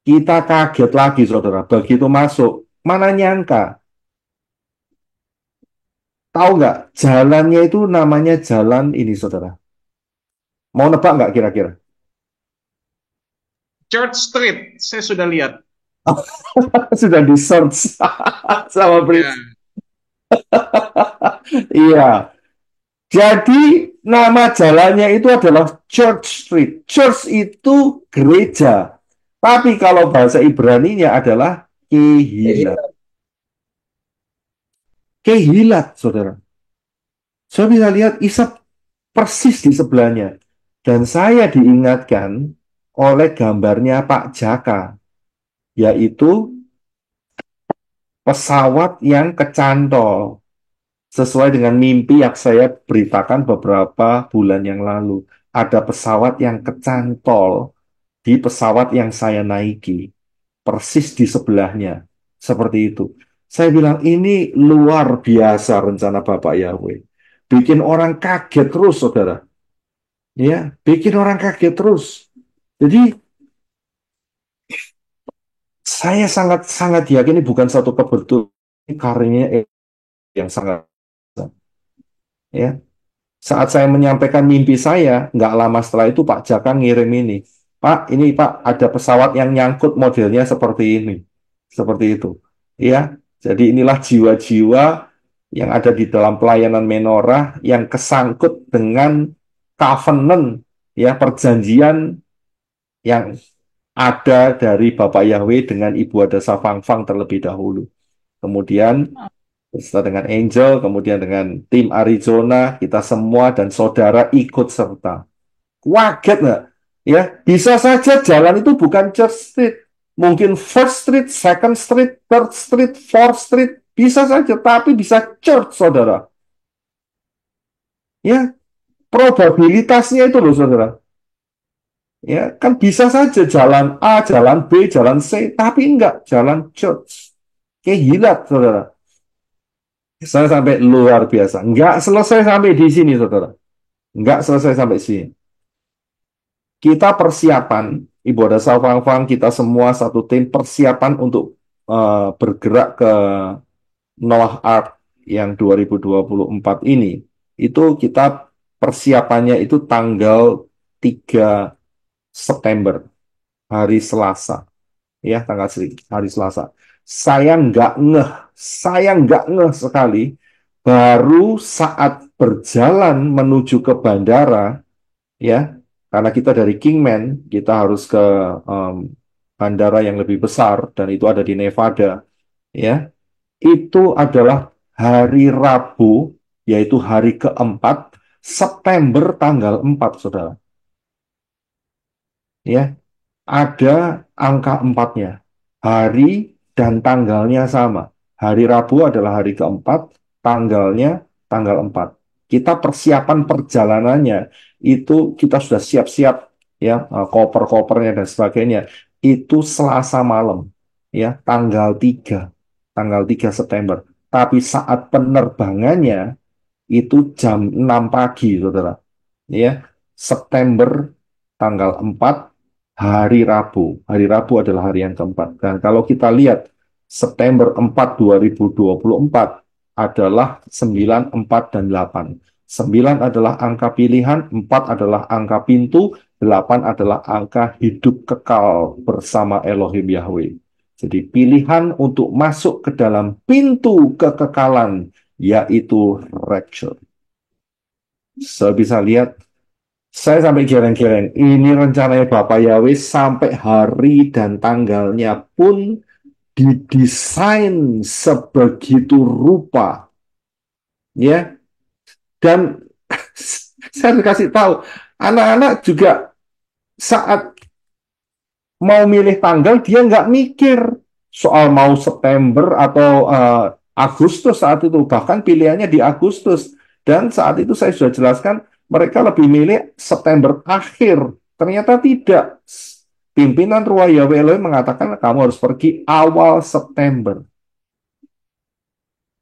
kita kaget lagi, saudara. Begitu masuk, mana nyangka? Tahu nggak? Jalannya itu namanya jalan ini, saudara. Mau nebak nggak kira-kira? Church Street, saya sudah lihat. Sudah di search sama Ya. Prince. Iya. Jadi nama jalannya itu adalah Church Street. Church itu gereja. Tapi kalau bahasa Ibraninya adalah Kehilat. Kehilat, saudara. Saya bisa lihat Ishak persis di sebelahnya. Dan saya diingatkan oleh gambarnya Pak Jaka, yaitu pesawat yang kecantol. Sesuai dengan mimpi yang saya beritakan beberapa bulan yang lalu. Ada pesawat yang kecantol di pesawat yang saya naiki. Persis di sebelahnya. Seperti itu. Saya bilang, ini luar biasa rencana Bapak Yahweh. Bikin orang kaget terus, saudara. Ya, bikin orang kaget terus. Jadi, saya sangat-sangat yakin ini bukan satu kebetulan. Ini karunia yang sangat, ya. Saat saya menyampaikan mimpi saya, nggak lama setelah itu Pak Jaka ngirim ini. Pak, ini Pak, ada pesawat yang nyangkut modelnya seperti ini. Seperti itu. Ya, jadi inilah jiwa-jiwa yang ada di dalam pelayanan menorah yang kesangkut dengan covenant, ya, perjanjian yang ada dari Bapak Yahweh dengan Ibu Adasa Fangfang terlebih dahulu. Kemudian beserta dengan Angel, kemudian dengan tim Arizona, kita semua dan saudara ikut serta. Kaget nggak? Ya, bisa saja jalan itu bukan Church Street. Mungkin First Street, Second Street, Third Street, Fourth Street. Bisa saja, tapi bisa Church, saudara. Ya, probabilitasnya itu loh, saudara. Ya, kan bisa saja jalan A, jalan B, jalan C, tapi enggak, jalan Church. Kehilat, saudara. Saya sampai luar biasa. Nggak selesai sampai di sini, saudara. Nggak selesai sampai sini. Kita persiapan, Ibu ada Fang, kita semua satu tim persiapan untuk bergerak ke Noah Ark yang 2024 ini. Itu kita persiapannya itu tanggal 3 September, hari Selasa. Ya, hari Selasa. Saya nggak ngeh sekali. Baru saat berjalan menuju ke bandara, ya, karena kita dari Kingman, kita harus ke bandara yang lebih besar dan itu ada di Nevada, ya. Itu adalah hari Rabu, yaitu hari keempat September tanggal 4, saudara. ya, ada angka 4-nya. Hari dan tanggalnya sama. Hari Rabu adalah hari keempat, tanggalnya tanggal 4. Kita persiapan perjalanannya itu kita sudah siap-siap, ya, koper-kopernya dan sebagainya. Itu Selasa malam, ya, tanggal 3 September. Tapi saat penerbangannya itu jam 6 pagi, saudara. Ya, September tanggal 4, hari Rabu. Hari Rabu adalah hari yang keempat. Dan kalau kita lihat September 4, 2024 adalah 9, 4, dan 8. 9 adalah angka pilihan, 4 adalah angka pintu, 8 adalah angka hidup kekal bersama Elohim Yahweh. Jadi pilihan untuk masuk ke dalam pintu kekekalan, yaitu rapture. Saya bisa lihat, saya sampai geleng-geleng. Ini rencananya Bapak Yahweh sampai hari dan tanggalnya pun didesain sebegitu rupa, ya. Dan saya harus kasih tahu, anak-anak juga saat mau milih tanggal dia nggak mikir soal mau September atau Agustus saat itu, bahkan pilihannya di Agustus. Dan saat itu saya sudah jelaskan mereka lebih milih September akhir. Ternyata tidak. Pimpinan Ruah Yahweh Elohim mengatakan kamu harus pergi awal September.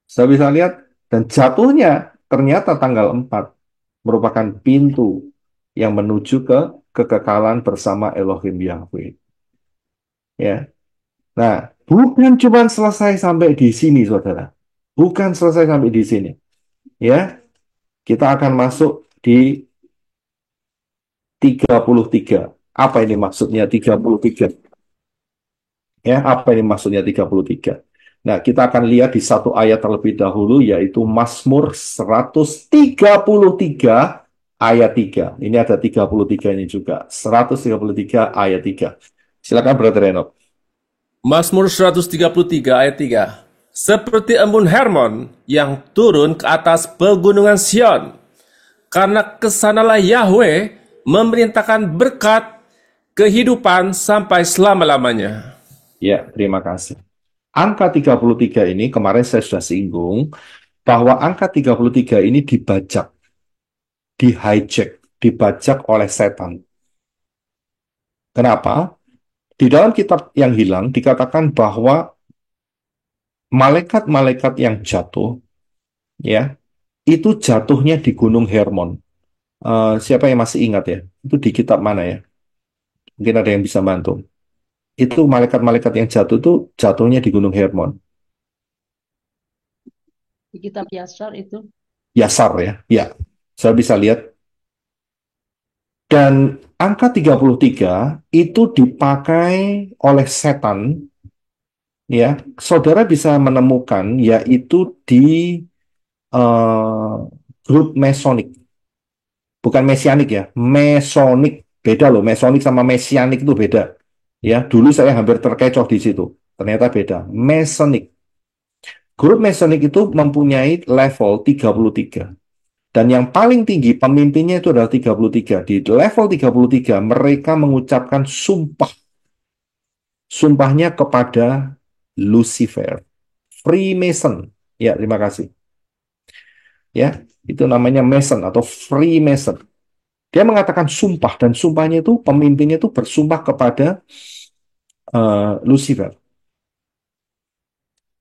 Saya bisa lihat, dan jatuhnya ternyata tanggal 4 merupakan pintu yang menuju ke kekekalan bersama Elohim Yahweh. Ya. Nah, bukan cuma selesai sampai di sini, saudara. Bukan selesai sampai di sini. Ya, kita akan masuk di 33. Apa ini maksudnya 33? Ya, apa ini maksudnya 33? Nah, kita akan lihat di satu ayat terlebih dahulu, yaitu Mazmur 133 ayat 3. Ini ada 33 ini juga. 133 ayat 3. Silakan, Brother Enoch. Mazmur 133 ayat 3. Seperti embun Hermon yang turun ke atas pegunungan Sion, karena kesanalah Yahweh memerintahkan berkat kehidupan sampai selama-lamanya. Ya, terima kasih. Angka 33 ini kemarin saya sudah singgung bahwa angka 33 ini dibajak, di-hijack, dibajak oleh setan. Kenapa? Di dalam kitab yang hilang dikatakan bahwa malaikat-malaikat yang jatuh, ya, itu jatuhnya di Gunung Hermon. Siapa yang masih ingat ya? Itu di kitab mana ya? Mungkin ada yang bisa bantu. Itu malaikat-malaikat yang jatuh itu jatuhnya di Gunung Hermon. Di kitab Yasar itu. Yasar ya, ya. Saya bisa lihat. Dan angka 33 itu dipakai oleh setan, ya. Saudara bisa menemukan yaitu di grup Mesonik. Bukan Mesianik ya, Mesonik. Beda loh, Mesonik sama Mesianik itu beda. Ya, dulu saya hampir terkecoh di situ. Ternyata beda. Mesonik. Grup Mesonik itu mempunyai level 33. Dan yang paling tinggi pemimpinnya itu adalah 33. Di level 33 mereka mengucapkan sumpah. Sumpahnya kepada Lucifer. Freemason. Ya, terima kasih. Ya, itu namanya Mason atau Freemason. Dia mengatakan sumpah, dan sumpahnya itu pemimpinnya itu bersumpah kepada Lucifer.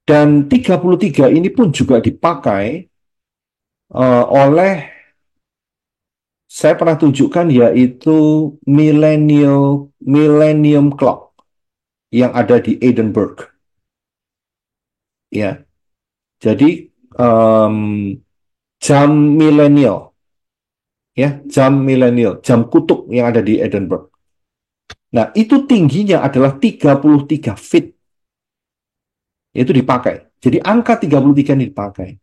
Dan 33 ini pun juga dipakai oleh, saya pernah tunjukkan, yaitu Millennium Clock yang ada di Edinburgh. Ya, jadi jam milenial, ya, jam milenial, jam kutub yang ada di Edinburgh. Nah, itu tingginya adalah 33 feet. Itu dipakai. Jadi angka 33 ini dipakai.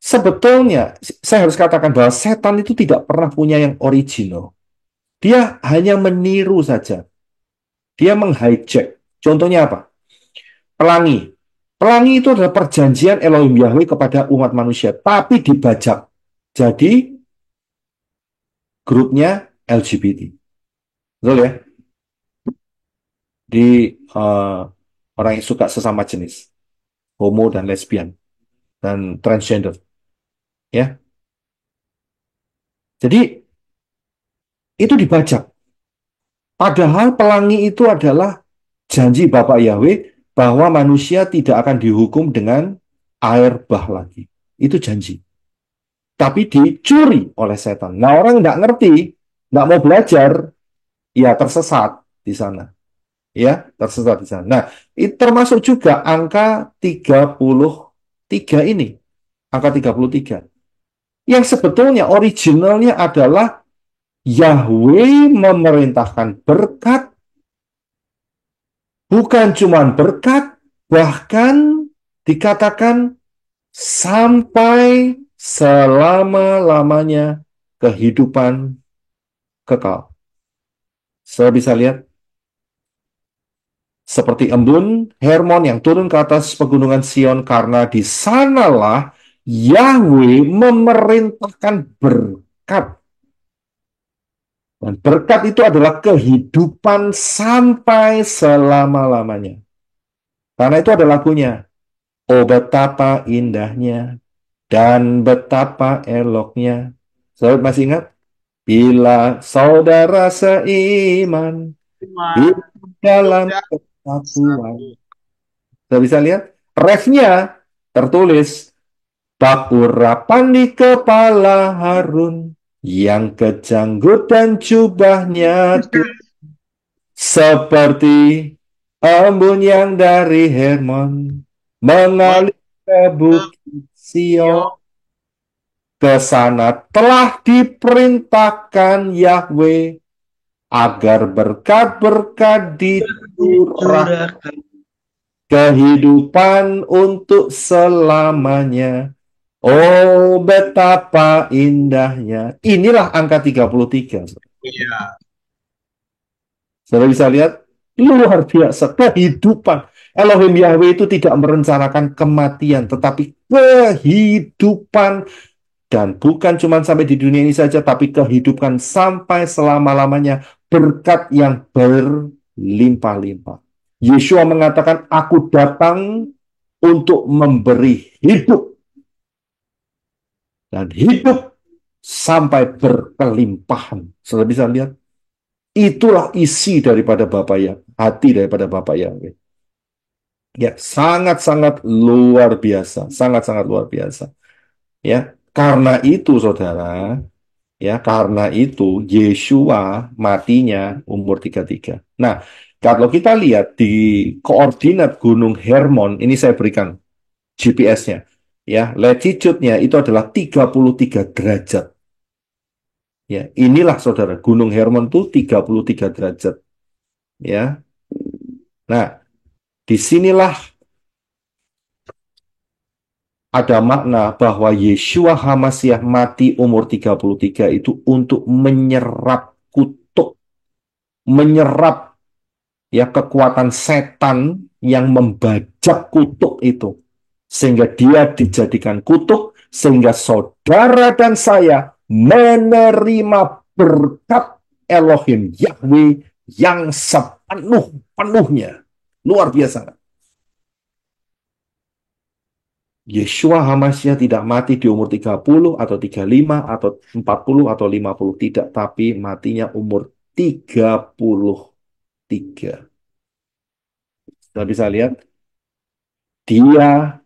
Sebetulnya, saya harus katakan bahwa setan itu tidak pernah punya yang original. Dia hanya meniru saja. Dia meng-hijack. Contohnya apa? Pelangi. Pelangi itu adalah perjanjian Elohim Yahweh kepada umat manusia, tapi dibajak. Jadi, grupnya LGBT. Betul ya? di orang yang suka sesama jenis, homo dan lesbian dan transgender, ya. Jadi itu dibajak. Padahal pelangi itu adalah janji Bapak Yahweh bahwa manusia tidak akan dihukum dengan air bah lagi. Itu janji. Tapi dicuri oleh setan. Nah, orang nggak ngerti, nggak mau belajar, ya tersesat di sana. Ya, tersesat di sana. Nah, itu termasuk juga angka 33 ini. Angka 33. Yang sebetulnya originalnya adalah Yahweh memerintahkan berkat, bukan cuma berkat, bahkan dikatakan sampai selama-lamanya kehidupan kekal. Saya bisa lihat seperti embun Hermon yang turun ke atas pegunungan Sion, karena di sanalah Yahweh memerintahkan berkat. Dan berkat itu adalah kehidupan sampai selama-lamanya. Karena itu ada lagunya. Oh, betapa indahnya dan betapa eloknya. Saudara masih ingat? Bila saudara seiman hidup dalam kesatuan. Kita bisa lihat refnya tertulis bak urapan di kepala Harun yang kejanggut dan jubahnya seperti embun yang dari Hermon mengalir ke bukit Sion. Ke sana telah diperintahkan Yahweh agar berkat-berkat dicurahkan, kehidupan untuk selamanya. Oh, betapa indahnya. Inilah angka 33. Iya. Saudara bisa lihat, luar biasa kehidupan. Elohim Yahweh itu tidak merencanakan kematian, tetapi kehidupan. Dan bukan cuma sampai di dunia ini saja, tapi kehidupan sampai selama-lamanya, berkat yang berlimpah-limpah. Yeshua mengatakan, aku datang untuk memberi hidup. Dan hidup sampai berkelimpahan. Saudara bisa lihat, itulah isi daripada Bapa ya, hati daripada Bapa Yahweh. Ya, sangat-sangat luar biasa, sangat-sangat luar biasa. Ya, karena itu saudara, ya karena itu Yeshua matinya umur 33. Nah, kalau kita lihat di koordinat Gunung Hermon, ini saya berikan GPS-nya. Ya, latitude-nya itu adalah 33 derajat. Ya, inilah saudara, Gunung Hermon itu 33 derajat. Ya. Nah, disinilah ada makna bahwa Yeshua HaMashiach mati umur 33 itu untuk menyerap kutuk, menyerap ya kekuatan setan yang membajak kutuk itu. Sehingga dia dijadikan kutuk, sehingga saudara dan saya menerima berkat Elohim Yahweh yang sepenuh-penuhnya. Luar biasa. Yeshua HaMashiach tidak mati di umur 30 atau 35 atau 40 atau 50. Tidak, tapi matinya umur 33. Kita bisa lihat, dia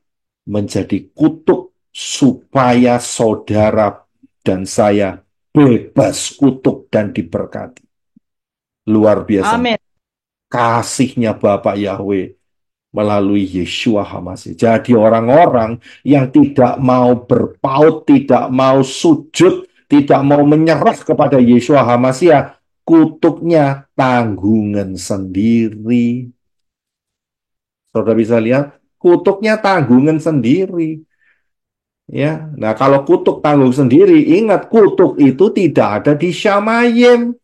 menjadi kutuk supaya saudara dan saya bebas kutuk dan diberkati. Luar biasa. Amin. Kasihnya Bapak Yahweh melalui Yeshua HaMashiach. Jadi orang-orang yang tidak mau berpaut, tidak mau sujud, tidak mau menyerah kepada Yeshua HaMashiach, kutuknya tanggungan sendiri. Saudara bisa lihat, kutuknya tanggungan sendiri. Ya, nah kalau kutuk tanggung sendiri, ingat kutuk itu tidak ada di Shamayim.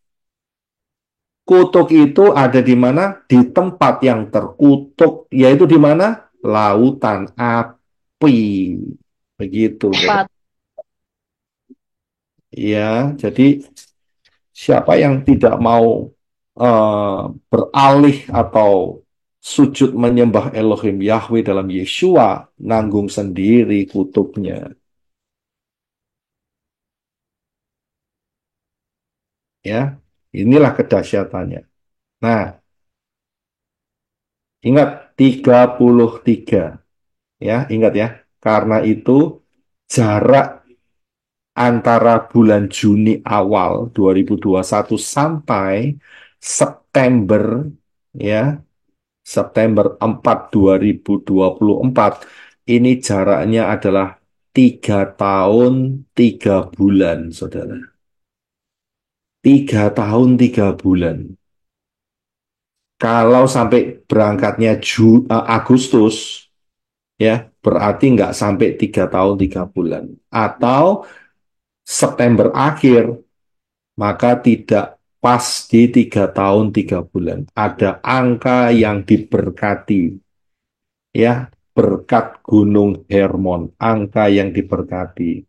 Kutuk itu ada di mana? Di tempat yang terkutuk, yaitu di mana? Lautan api. Begitu. Ya, jadi siapa yang tidak mau beralih atau sujud menyembah Elohim Yahweh dalam Yeshua, nanggung sendiri kutubnya. Ya, inilah kedahsyatannya. Nah, ingat 33, ya, ingat ya. Karena itu jarak antara bulan Juni awal 2021 sampai September, ya, September 4 2024, ini jaraknya adalah 3 tahun 3 bulan, saudara. 3 tahun 3 bulan. Kalau sampai berangkatnya Agustus, ya berarti nggak sampai 3 tahun 3 bulan. Atau September akhir, maka tidak pas di 3 tahun 3 bulan. Ada angka yang diberkati, ya, berkat Gunung Hermon, angka yang diberkati.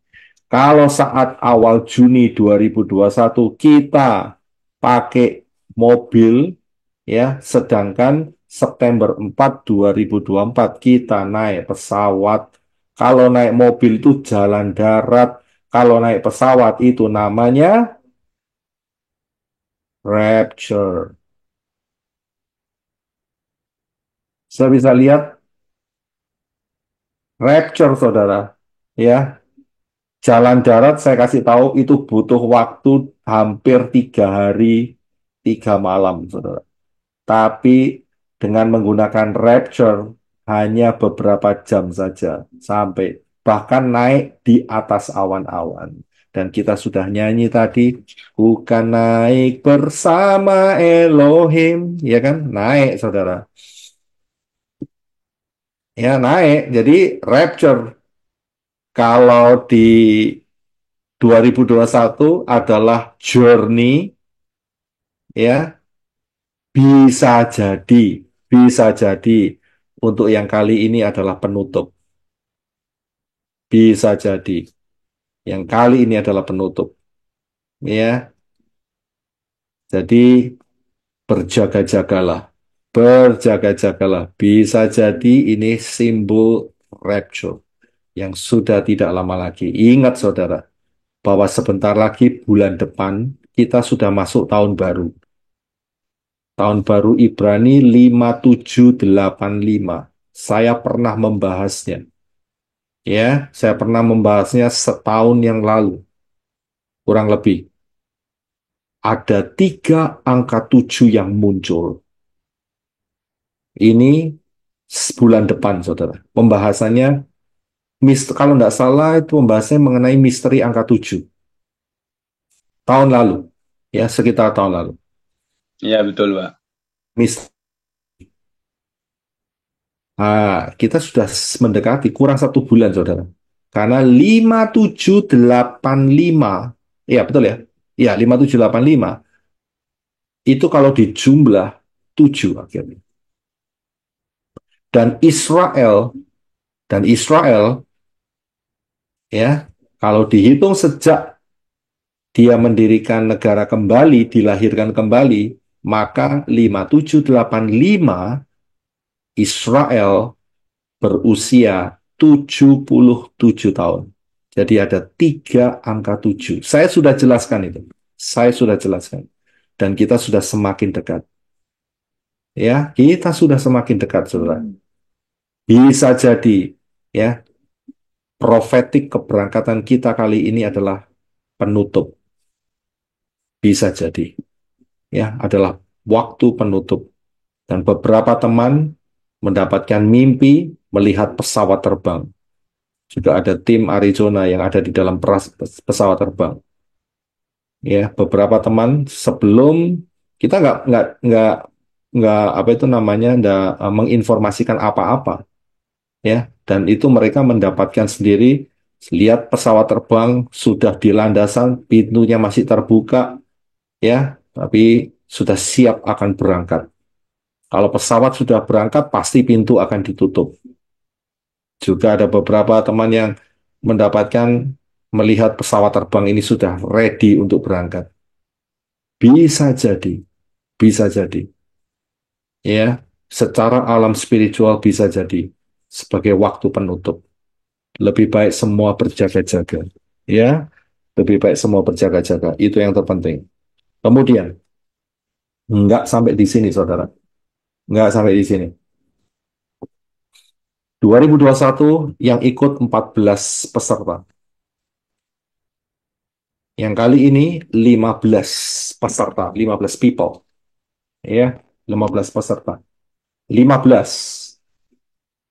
Kalau saat awal Juni 2021 kita pakai mobil, ya, sedangkan September 4 2024 kita naik pesawat. Kalau naik mobil itu jalan darat, kalau naik pesawat itu namanya rapture. Saya bisa lihat rapture, saudara. Ya, jalan darat saya kasih tahu itu butuh waktu hampir 3 hari, 3 malam, saudara. Tapi dengan menggunakan rapture hanya beberapa jam saja sampai bahkan naik di atas awan-awan. Dan kita sudah nyanyi tadi, bukan naik bersama Elohim, ya kan? Naik, saudara. Ya, naik. Jadi rapture kalau di 2021 adalah journey, ya, bisa jadi untuk yang kali ini adalah penutup. Bisa jadi yang kali ini adalah penutup. Ya, jadi berjaga-jagalah. Berjaga-jagalah. Bisa jadi ini simbol rapture yang sudah tidak lama lagi. Ingat, saudara, bahwa sebentar lagi bulan depan kita sudah masuk tahun baru. Tahun baru Ibrani 5785. Saya pernah membahasnya. Ya, saya pernah membahasnya setahun yang lalu. Kurang lebih. Ada 3 angka 7 yang muncul. Ini bulan depan, saudara. Pembahasannya, kalau tidak salah, itu pembahasannya mengenai misteri angka 7. Tahun lalu. Ya, sekitar tahun lalu. Iya, betul, Pak. Kita sudah mendekati kurang 1 bulan, saudara. Karena 5785, ya betul ya, ya 5785 itu kalau dijumlah 7 akhirnya. Dan Israel, ya, kalau dihitung sejak dia mendirikan negara kembali, dilahirkan kembali, maka 5785 Israel berusia 77 tahun. Jadi ada 3 angka 7. Saya sudah jelaskan itu. Saya sudah jelaskan. Dan kita sudah semakin dekat. Ya, kita sudah semakin dekat, saudara. Bisa jadi, ya, profetik keberangkatan kita kali ini adalah penutup. Bisa jadi, ya, adalah waktu penutup. Dan beberapa teman mendapatkan mimpi melihat pesawat terbang. Juga ada tim Arizona yang ada di dalam pesawat terbang. Ya, beberapa teman sebelum kita nggak apa itu namanya nggak menginformasikan apa-apa, ya, dan itu mereka mendapatkan sendiri, lihat pesawat terbang sudah di landasan, pintunya masih terbuka, ya, tapi sudah siap akan berangkat. Kalau pesawat sudah berangkat, pasti pintu akan ditutup. Juga ada beberapa teman yang mendapatkan melihat pesawat terbang ini sudah ready untuk berangkat. Bisa jadi bisa jadi. Ya, secara alam spiritual bisa jadi sebagai waktu penutup. Lebih baik semua berjaga-jaga. Ya, lebih baik semua berjaga-jaga. Itu yang terpenting. Kemudian, nggak sampai di sini, saudara. Nggak sampai di sini. 2021 yang ikut 14 peserta. Yang kali ini 15 peserta, 15 people. Ya, 15 peserta. 15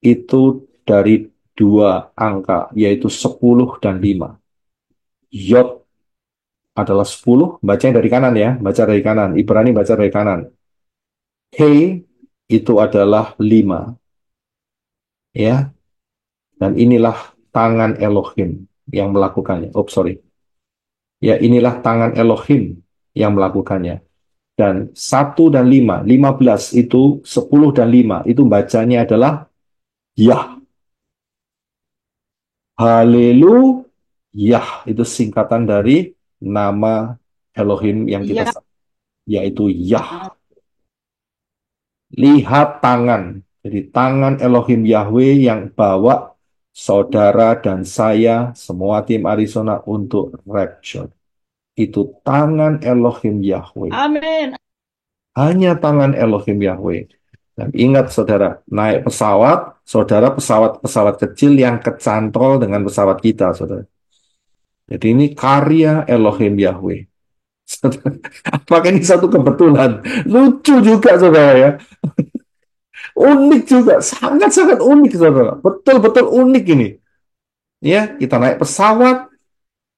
itu dari dua angka, yaitu 10 dan 5. Yod adalah 10, bacanya dari kanan ya, baca dari kanan. Ibrani baca dari kanan. He itu adalah 5. Ya, dan inilah tangan Elohim yang melakukannya. Oh, sorry. Ya, inilah tangan Elohim yang melakukannya. Dan 1 dan 5, 15 itu 10 dan 5, itu bacanya adalah Yah. Haleluya, itu singkatan dari nama Elohim yang kita Iya. yaitu Yah. Lihat tangan. Jadi tangan Elohim Yahweh yang bawa saudara dan saya, semua tim Arizona untuk rapture. Itu tangan Elohim Yahweh. Amin. Hanya tangan Elohim Yahweh. Dan ingat saudara, naik pesawat, saudara pesawat-pesawat kecil yang kecantol dengan pesawat kita, saudara. Jadi ini karya Elohim Yahweh. Apakah ini satu kebetulan? Lucu juga, saudara ya. Unik juga, sangat-sangat unik, saudara. Betul-betul unik ini. Ya, kita naik pesawat,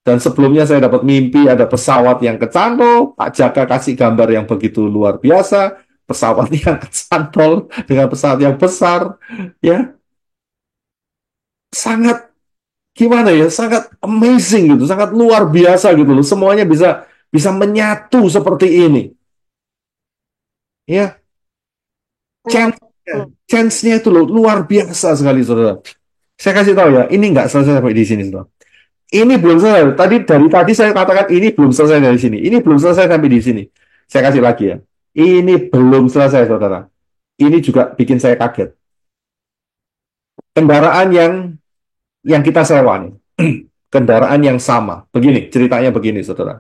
dan sebelumnya saya dapat mimpi ada pesawat yang kecantol, Pak Jaka kasih gambar yang begitu luar biasa, pesawat yang kecantol dengan pesawat yang besar, ya, sangat gimana ya, sangat amazing gitu, sangat luar biasa gitu loh. Semuanya bisa bisa menyatu seperti ini, ya. Chance-nya itu loh luar biasa sekali, saudara. Saya kasih tahu ya, ini nggak selesai sampai di sini, saudara. Ini belum selesai. Dari tadi saya katakan ini belum selesai dari sini. Ini belum selesai sampai di sini. Saya kasih lagi ya. Ini belum selesai, saudara. Ini juga bikin saya kaget. Kendaraan yang kita sewa nih, kendaraan yang sama. Begini, ceritanya begini, saudara.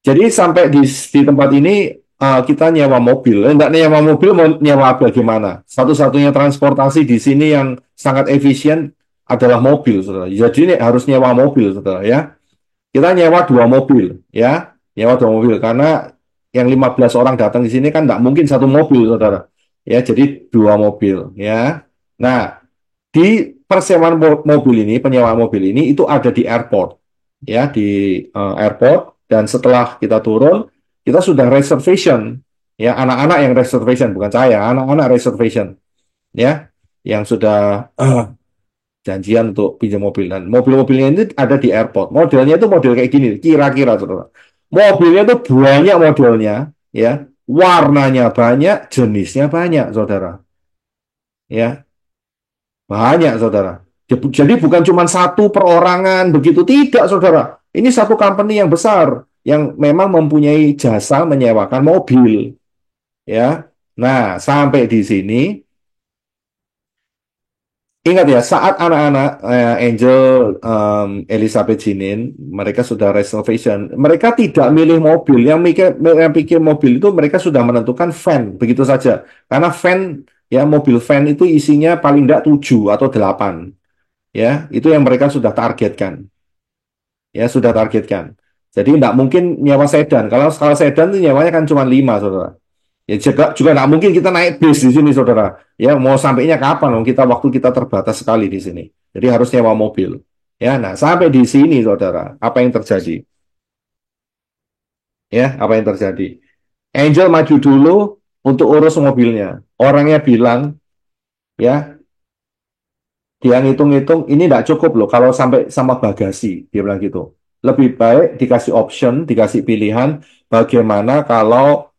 Jadi sampai di tempat ini kita nyewa mobil. Enggak nyewa mobil, mau nyewa bagaimana? Satu-satunya transportasi di sini yang sangat efisien adalah mobil, saudara. Jadi ini harus nyewa mobil, saudara ya. Kita nyewa 2 mobil, ya. Nyewa 2 mobil karena yang 15 orang datang di sini kan nggak mungkin satu mobil, saudara. Ya, jadi 2 mobil, ya. Nah, di persewaan mobil ini, penyewaan mobil ini itu ada di airport, ya, di airport. Dan setelah kita turun, kita sudah reservation, ya, anak-anak yang reservation, bukan saya, anak-anak reservation, ya, yang sudah janjian untuk pinjam mobil. Dan mobil-mobilnya ini ada di airport. Modelnya itu model kayak gini, kira-kira, saudara. Mobilnya itu banyak modelnya, ya, warnanya banyak, jenisnya banyak, saudara, ya. Banyak, saudara. Jadi bukan cuma satu perorangan begitu, tidak, saudara. Ini satu company yang besar yang memang mempunyai jasa menyewakan mobil, ya. Nah, sampai di sini ingat ya, saat anak-anak Angel, Elizabeth Jinin, mereka sudah reservation. Mereka tidak milih mobil. Yang pikir mobil itu mereka sudah menentukan van begitu saja. Karena van, ya, mobil van itu isinya paling tidak 7 atau 8. Ya, itu yang mereka sudah targetkan. Ya, sudah targetkan. Jadi tidak mungkin nyewa sedan. Kalau skala sedan itu nyewanya kan cuma 5, saudara. Ya juga nggak mungkin kita naik bis di sini, saudara. Ya, mau sampainya kapan? Waktu kita terbatas sekali di sini. Jadi harus nyewa mobil. Ya, nah sampai di sini, saudara, apa yang terjadi? Ya, apa yang terjadi? Angel maju dulu untuk urus mobilnya. Orangnya bilang, ya, dia ngitung-ngitung, ini nggak cukup loh kalau sampai sama bagasi. Dia bilang gitu. Lebih baik dikasih option, dikasih pilihan, bagaimana kalau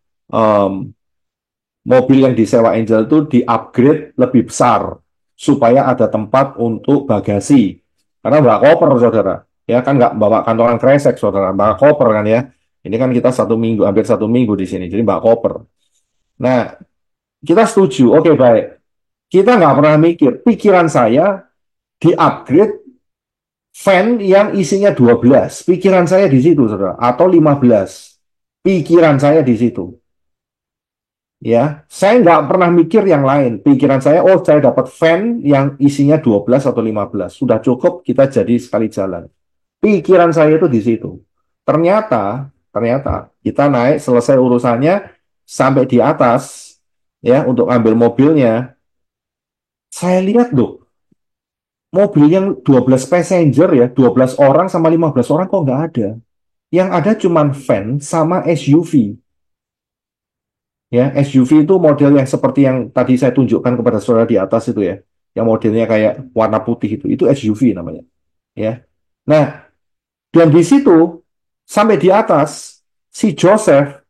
mobil yang disewa Angel itu di-upgrade lebih besar supaya ada tempat untuk bagasi. Karena bawa koper, saudara. Ya kan nggak bawa kantongan kresek, saudara. Bawa koper kan ya. Ini kan kita satu minggu, hampir satu minggu di sini, jadi Mbak koper. Nah, kita setuju, oke baik. Kita nggak pernah mikir, pikiran saya di-upgrade fan yang isinya 12. Pikiran saya di situ, saudara. Atau 15. Pikiran saya di situ. Ya, saya nggak pernah mikir yang lain. Pikiran saya, oh saya dapat fan yang isinya 12 atau 15. Sudah cukup, kita jadi sekali jalan. Pikiran saya itu di situ. Ternyata kita naik, selesai urusannya, sampai di atas, ya, untuk ambil mobilnya. Saya lihat loh, mobil yang 12 passenger ya, 12 orang sama 15 orang kok nggak ada. Yang ada cuman van sama SUV. Ya, SUV itu model yang seperti yang tadi saya tunjukkan kepada saudara di atas itu ya. Yang modelnya kayak warna putih itu SUV namanya. Ya. Nah, dan di situ sampai di atas si Joseph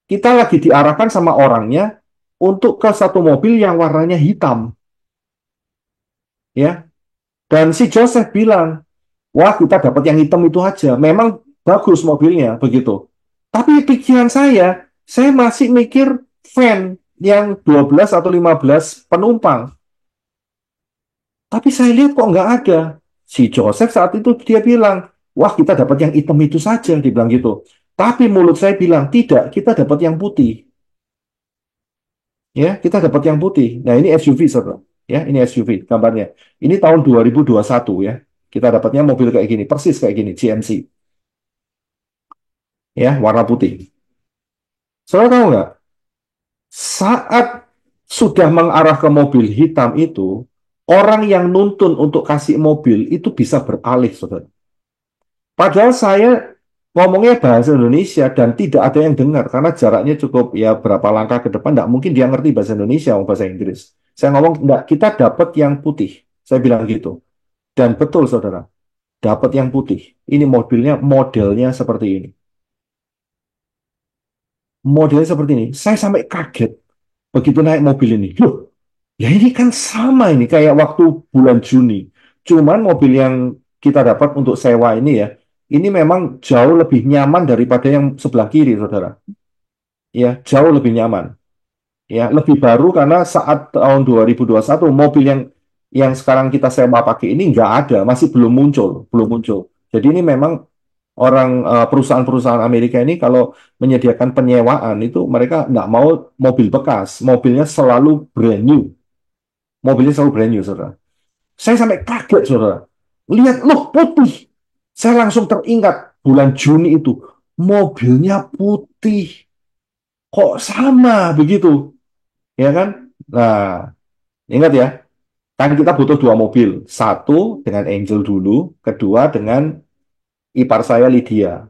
kita lagi diarahkan sama orangnya untuk ke satu mobil yang warnanya hitam. Ya. Dan si Joseph bilang, wah, kita dapat yang hitam itu aja. Memang bagus mobilnya, begitu. Tapi pikiran saya masih mikir van yang 12 atau 15 penumpang. Tapi saya lihat kok nggak ada. Si Joseph saat itu dia bilang, wah kita dapat yang hitam itu saja, dia bilang gitu. Tapi mulut saya bilang, tidak, kita dapat yang putih. Ya, kita dapat yang putih. Nah, ini SUV, saudara. Ya, ini SUV gambarnya. Ini tahun 2021 ya. Kita dapatnya mobil kayak gini, persis kayak gini, GMC. Ya, warna putih. Saudara tahu nggak? Saat sudah mengarah ke mobil hitam itu, orang yang nuntun untuk kasih mobil itu bisa beralih, saudara. Padahal saya ngomongnya bahasa Indonesia dan tidak ada yang dengar karena jaraknya cukup ya berapa langkah ke depan, nggak mungkin dia ngerti bahasa Indonesia atau bahasa Inggris. Saya ngomong, nggak, kita dapat yang putih. Saya bilang gitu. Dan betul, saudara. Dapat yang putih. Ini modelnya seperti ini. Modelnya seperti ini. Saya sampai kaget begitu naik mobil ini. Loh, ya ini kan sama ini kayak waktu bulan Juni. Cuman mobil yang kita dapat untuk sewa ini ya, ini memang jauh lebih nyaman daripada yang sebelah kiri, saudara. Ya, jauh lebih nyaman. Ya, lebih baru karena saat tahun 2021 mobil yang sekarang kita sewa pakai ini nggak ada, masih belum muncul, belum muncul. Jadi ini memang perusahaan-perusahaan Amerika ini kalau menyediakan penyewaan itu mereka nggak mau mobil bekas, mobilnya selalu brand new, saudara. Saya sampai kaget, saudara. Lihat, loh putih. Saya langsung teringat bulan Juni itu mobilnya putih, kok sama begitu, ya kan? Nah, ingat ya, kan kita butuh dua mobil, satu dengan Angel dulu, kedua dengan ipar saya Lydia.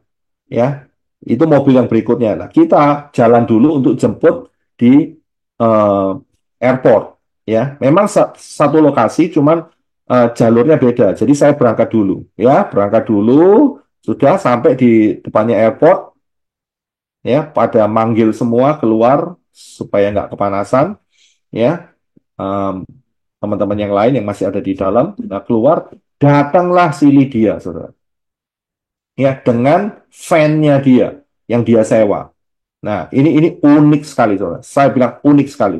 Ya, itu mobil yang berikutnya. Nah, kita jalan dulu untuk jemput di eh, airport. Ya, memang satu lokasi, cuman jalurnya beda. Jadi saya berangkat dulu. Ya, berangkat dulu. Sudah sampai di depannya airport. Ya, pada manggil semua keluar supaya nggak kepanasan. Ya, Em, teman-teman yang lain yang masih ada di dalam. Nah, keluar, datanglah si Lydia, saudara. Ya, dengan van-nya dia yang dia sewa. Nah, ini unik sekali, saudara. Saya bilang unik sekali.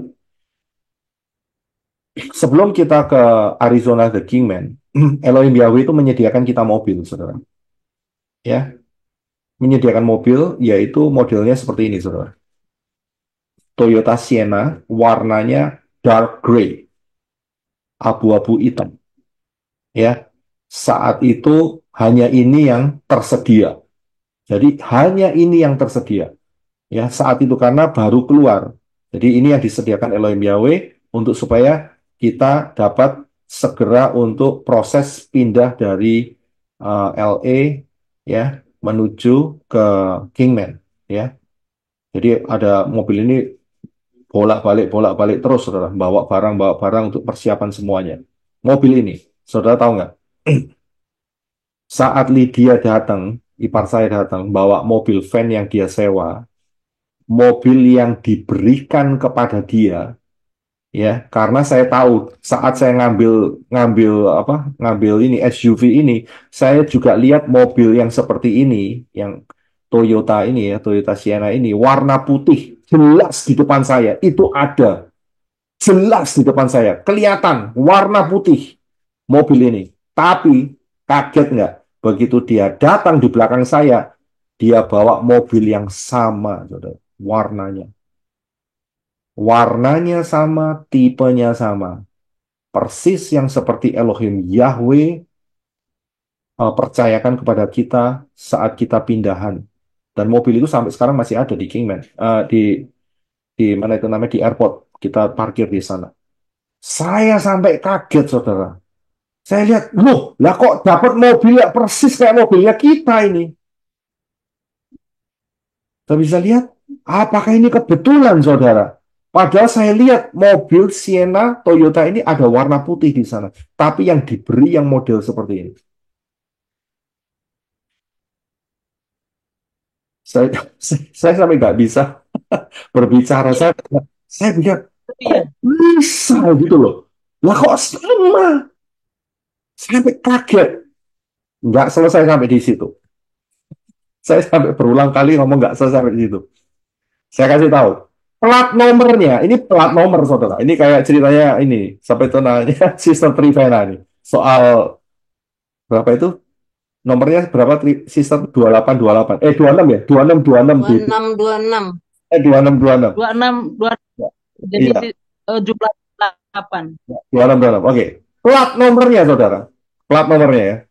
Sebelum kita ke Arizona The Kingman, Elohim Yahweh itu menyediakan kita mobil, saudara. Ya, menyediakan mobil, yaitu modelnya seperti ini, saudara. Toyota Sienna, warnanya dark gray, abu-abu hitam. Ya, saat itu hanya ini yang tersedia. Jadi hanya ini yang tersedia. Ya, saat itu karena baru keluar. Jadi ini yang disediakan Elohim Yahweh untuk supaya kita dapat segera untuk proses pindah dari LA ya menuju ke Kingman ya. Jadi ada mobil ini bolak-balik terus, saudara, bawa barang untuk persiapan semuanya. Mobil ini, saudara tahu nggak? Saat Lydia datang, ipar saya datang bawa mobil van yang dia sewa, mobil yang diberikan kepada dia, ya, karena saya tahu saat saya ngambil ini SUV ini, saya juga lihat mobil yang seperti ini, yang Toyota ini ya, Toyota Sienna ini warna putih jelas di depan saya. Itu ada jelas di depan saya. Kelihatan warna putih mobil ini. Tapi kaget nggak? Begitu dia datang di belakang saya, dia bawa mobil yang sama, saudara. Warnanya. Warnanya sama, tipenya sama. Persis yang seperti Elohim Yahweh percayakan kepada kita saat kita pindahan. Dan mobil itu sampai sekarang masih ada di Kingman, di mana itu namanya, di airport. Kita parkir di sana. Saya sampai kaget, saudara. Saya lihat, loh, lah kok dapat mobil ya persis kayak mobilnya kita ini. Saya bisa lihat, apakah ini kebetulan, saudara? Padahal saya lihat mobil Sienna Toyota ini ada warna putih di sana. Tapi yang diberi yang model seperti ini. Saya, saya sampai nggak bisa berbicara. Saya bilang, Iya. kok bisa gitu loh. Lah kok sama? Sampai kaget. Nggak selesai sampai di situ. Saya sampai berulang kali ngomong nggak selesai sampai di situ. Saya kasih tahu. Plat nomornya, ini plat nomor, saudara. Ini kayak ceritanya ini, sampai itu nanya Sister Trivena nih. Soal berapa itu? Nomornya berapa, Sister? 2828. 26 ya? 2626 gitu. 2626. 2626. 26 jadi Iya. 78. 2626. Oke. Plat nomornya, saudara. Plat nomornya ya.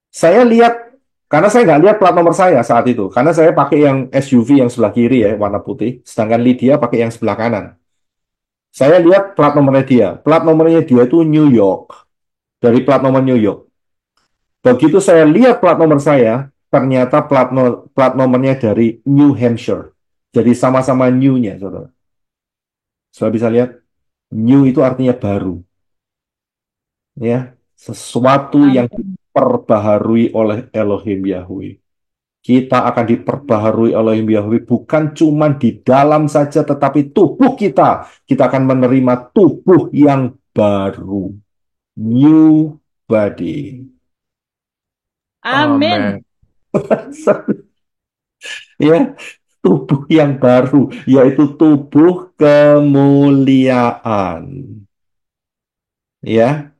Saya lihat, karena saya nggak lihat plat nomor saya saat itu. Karena saya pakai yang SUV yang sebelah kiri ya, warna putih. Sedangkan Lydia pakai yang sebelah kanan. Saya lihat plat nomornya dia. Plat nomornya dia itu New York. Dari plat nomor New York. Begitu saya lihat plat nomor saya, ternyata plat nomornya dari New Hampshire. Jadi sama-sama new-nya, saudara. Saudara bisa lihat, new itu artinya baru. Ya, sesuatu yang diperbaharui oleh Elohim Yahweh. Kita akan diperbaharui oleh Elohim Yahweh bukan cuma di dalam saja, tetapi tubuh kita. Kita akan menerima tubuh yang baru. New body. Amin. Ya, tubuh yang baru, yaitu tubuh kemuliaan. Ya,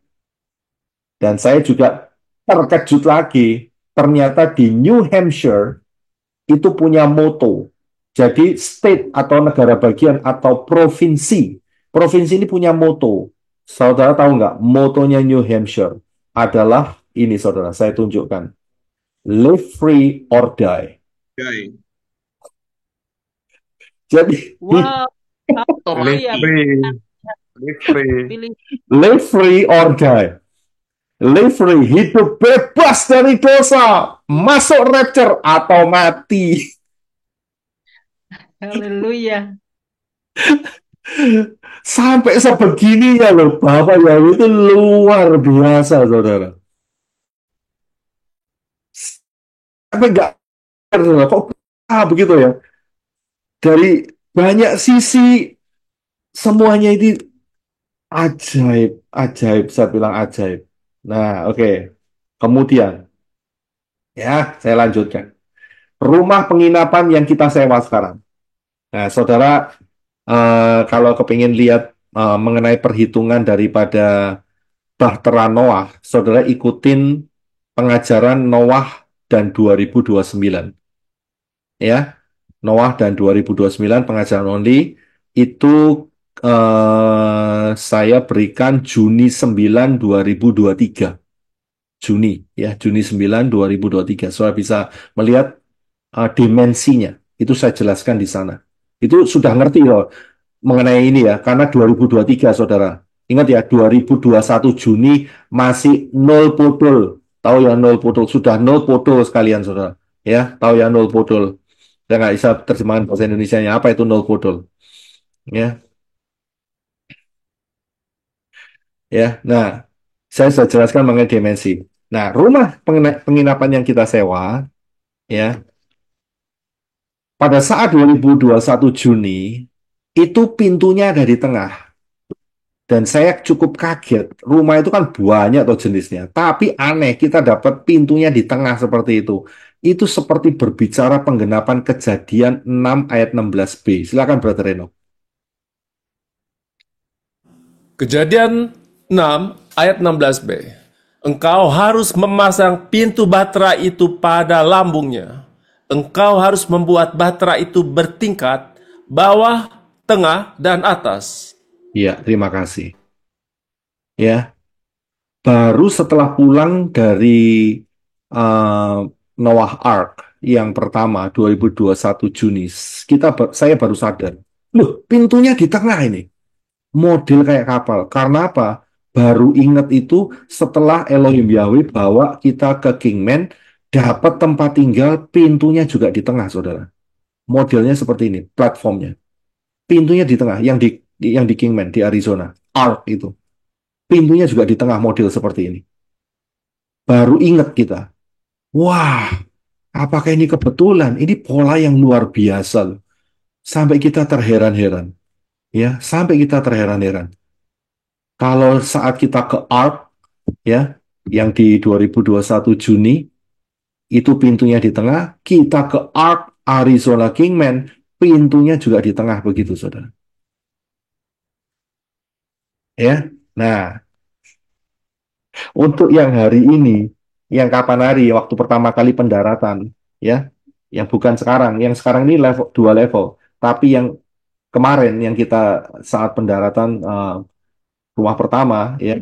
dan saya juga terkejut lagi. Ternyata di New Hampshire itu punya moto. Jadi state atau negara bagian atau provinsi. Provinsi ini punya moto. Saudara tahu nggak? Motonya New Hampshire adalah ini, saudara. Saya tunjukkan. Live free or die. Jadi Wow. Live free. Live free. Pilih live free or die. Live free, hidup bebas dari dosa, masuk rapture atau mati. haleluya. Sampai sebegininya loh, Bapak Yahweh itu luar biasa, saudara. Sampai nggak, kok begitu ya? Dari banyak sisi, semuanya itu ajaib, ajaib, saya bilang ajaib. Nah, oke. Kemudian, ya, saya lanjutkan. Rumah penginapan yang kita sewa sekarang. Nah, saudara, kalau kepingin lihat mengenai perhitungan daripada Bahtera Noah, saudara ikutin pengajaran Noah dan 2029. Ya, Noah dan 2029 pengajaran only itu saya berikan Juni 9 2023. Juni ya, Juni 9 2023. Saudara bisa melihat dimensinya. Itu saya jelaskan di sana. Itu sudah ngerti loh mengenai ini ya, karena 2023, saudara. Ingat ya, 2021 Juni masih nol podol. Tahu ya nol podol? Sudah nol podol sekalian, saudara. Ya, tahu ya nol podol? Saya nggak bisa terjemahan bahasa Indonesianya. Apa itu nol podol? Ya, ya. Nah, saya sudah jelaskan mengenai dimensi. Nah, rumah penginapan yang kita sewa, ya, pada saat 2021 Juni, itu pintunya ada di tengah. Dan saya cukup kaget. Rumah itu kan banyak tuh jenisnya. Tapi aneh, kita dapat pintunya di tengah seperti itu. itu seperti berbicara penggenapan Kejadian 6 ayat 16b. Silakan Brother Reno. Kejadian 6 ayat 16b. Engkau harus memasang pintu batra itu pada lambungnya. Engkau harus membuat batra itu bertingkat, bawah, tengah, dan atas. Ya, terima kasih. Ya, baru setelah pulang dari Noah Ark yang pertama 2021 Juni, saya baru sadar, loh, pintunya di tengah ini, model kayak kapal. Karena apa? Baru ingat itu setelah Elohim Yahweh bawa kita ke Kingman, dapat tempat tinggal, pintunya juga di tengah, saudara. Modelnya seperti ini, platformnya. Pintunya di tengah, yang di Kingman, di Arizona. Ark itu. Pintunya juga di tengah, model seperti ini. Baru ingat kita. Wah, apakah ini kebetulan? Ini pola yang luar biasa loh. Sampai kita terheran-heran. Ya, sampai kita terheran-heran. Kalau saat kita ke Ark, ya, yang di 2021 Juni, itu pintunya di tengah, kita ke Ark Arizona Kingman, pintunya juga di tengah, begitu, saudara. Ya, nah, untuk yang hari ini, yang kapan hari, waktu pertama kali pendaratan, ya, yang bukan sekarang, yang sekarang ini level 2 level, tapi yang kemarin yang kita saat pendaratan rumah pertama, ya,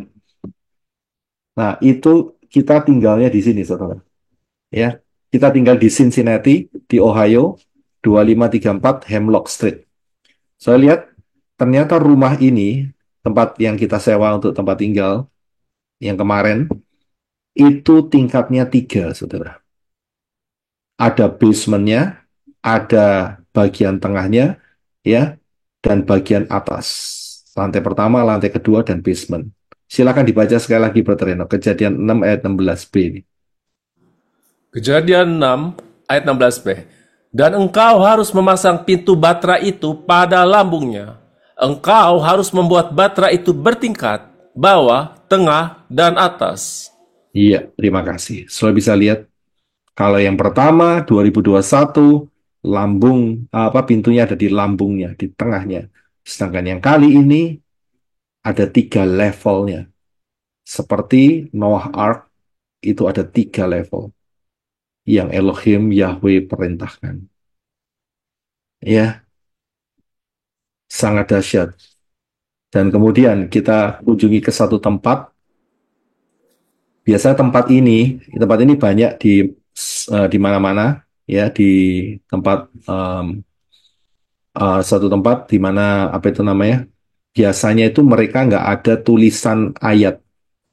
nah itu kita tinggalnya di sini, saudara. Ya, kita tinggal di Cincinnati, di Ohio, 2534 Hemlock Street. Saya lihat ternyata rumah ini, tempat yang kita sewa untuk tempat tinggal, yang kemarin, itu tingkatnya 3, saudara. Ada basementnya, ada bagian tengahnya, ya, dan bagian atas. Lantai pertama, lantai kedua, dan basement. Silakan dibaca sekali lagi, Brother Reno. Kejadian 6 ayat 16b ini. Kejadian 6 ayat 16b. Dan engkau harus memasang pintu batra itu pada lambungnya. Engkau harus membuat batra itu bertingkat, bawah, tengah, dan atas. Iya, terima kasih. Sudah bisa lihat, kalau yang pertama 2021 lambung pintunya ada di lambungnya, di tengahnya. Sedangkan yang kali ini ada 3 levelnya. Seperti Noah Ark itu ada 3 level yang Elohim Yahweh perintahkan. Ya, sangat dahsyat. Dan kemudian kita kunjungi ke satu tempat. Biasanya tempat ini banyak di mana-mana, ya, di tempat satu tempat di mana apa itu namanya? Biasanya itu mereka nggak ada tulisan ayat.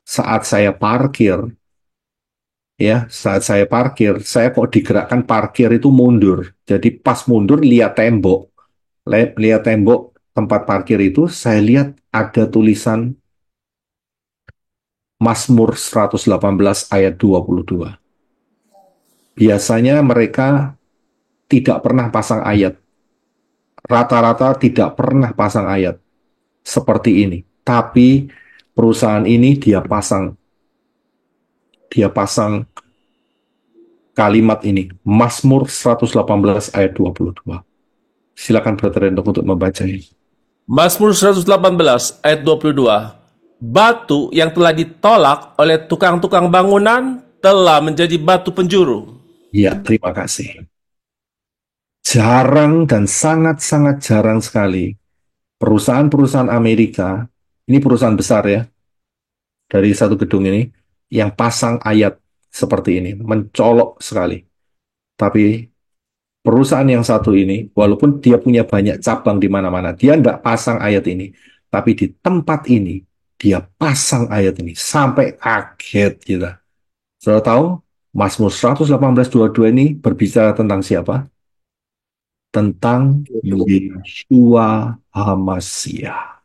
Saat saya parkir, ya, saya kok digerakkan parkir itu mundur. Jadi pas mundur lihat tembok tempat parkir itu, saya lihat ada tulisan Mazmur 118 ayat 22. Biasanya mereka tidak pernah pasang ayat. Rata-rata tidak pernah pasang ayat seperti ini. Tapi perusahaan ini dia pasang kalimat ini, Mazmur 118 ayat 22. Silakan Brother Rendo untuk membaca ini. Mazmur 118 ayat 22. Batu yang telah ditolak oleh tukang-tukang bangunan telah menjadi batu penjuru. Ya, terima kasih. Jarang dan sangat-sangat jarang sekali perusahaan-perusahaan Amerika, ini perusahaan besar ya, dari satu gedung ini, yang pasang ayat seperti ini, mencolok sekali. Tapi perusahaan yang satu ini, walaupun dia punya banyak cabang di mana-mana, dia tidak pasang ayat ini. Tapi di tempat ini, dia pasang ayat ini. Sampai kaget kita. Sudah tahu, Mazmur 118:22 ini berbicara tentang siapa? Tentang Yeshua HaMashiach.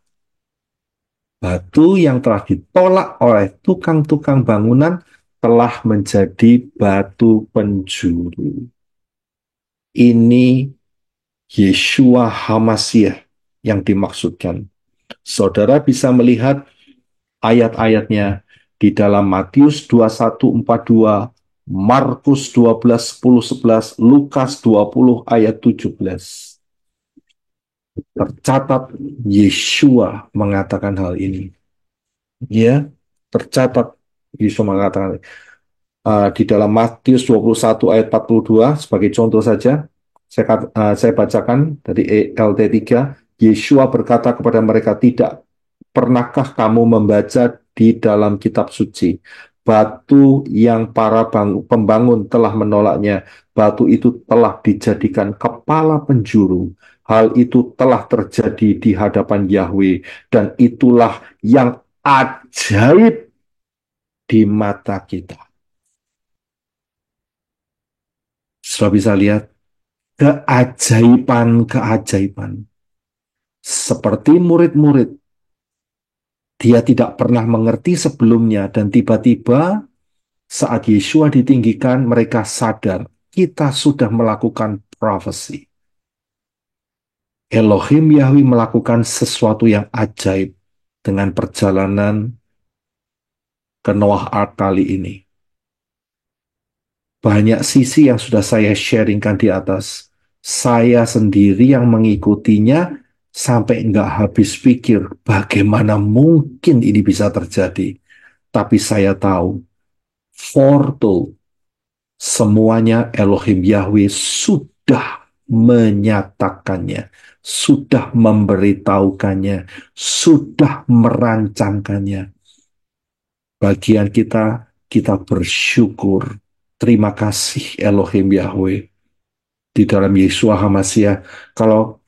Batu yang telah ditolak oleh tukang-tukang bangunan telah menjadi batu penjuru. Ini Yeshua HaMashiach yang dimaksudkan. Saudara bisa melihat ayat-ayatnya di dalam Matius 21:42, Markus 12, 10, 11, Lukas 20 ayat 17. Tercatat Yeshua mengatakan hal ini. Ya, tercatat Yeshua mengatakan di dalam Matius 21 ayat 42 sebagai contoh saja. Saya bacakan dari LT3. Yeshua berkata kepada mereka, tidak pernahkah kamu membaca di dalam kitab suci? Batu yang para pembangun telah menolaknya, batu itu telah dijadikan kepala penjuru. Hal itu telah terjadi di hadapan Yahweh, dan itulah yang ajaib di mata kita. Sudah bisa lihat keajaiban-keajaiban. Seperti murid-murid, dia tidak pernah mengerti sebelumnya, dan tiba-tiba saat Yeshua ditinggikan, mereka sadar kita sudah melakukan profesi. Elohim Yahweh melakukan sesuatu yang ajaib dengan perjalanan ke Noah Ark kali ini. Banyak sisi yang sudah saya sharingkan di atas. Saya sendiri yang mengikutinya sampai nggak habis pikir bagaimana mungkin ini bisa terjadi. Tapi saya tahu, foretold, semuanya Elohim Yahweh sudah menyatakannya, sudah memberitahukannya, sudah merancangkannya. Bagian kita bersyukur. Terima kasih Elohim Yahweh. Di dalam Yeshua HaMashiach, kalau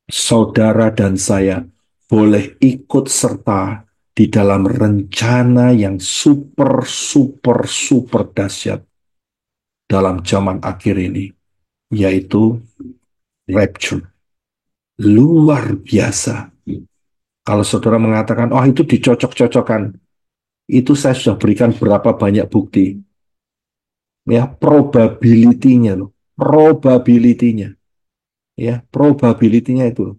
saudara dan saya boleh ikut serta di dalam rencana yang super dahsyat dalam zaman akhir ini, yaitu rapture. Luar biasa. Kalau saudara mengatakan, oh itu dicocok-cocokkan, itu saya sudah berikan berapa banyak bukti. Ya, probability-nya loh. Probability-nya. Ya, probability-nya itu loh.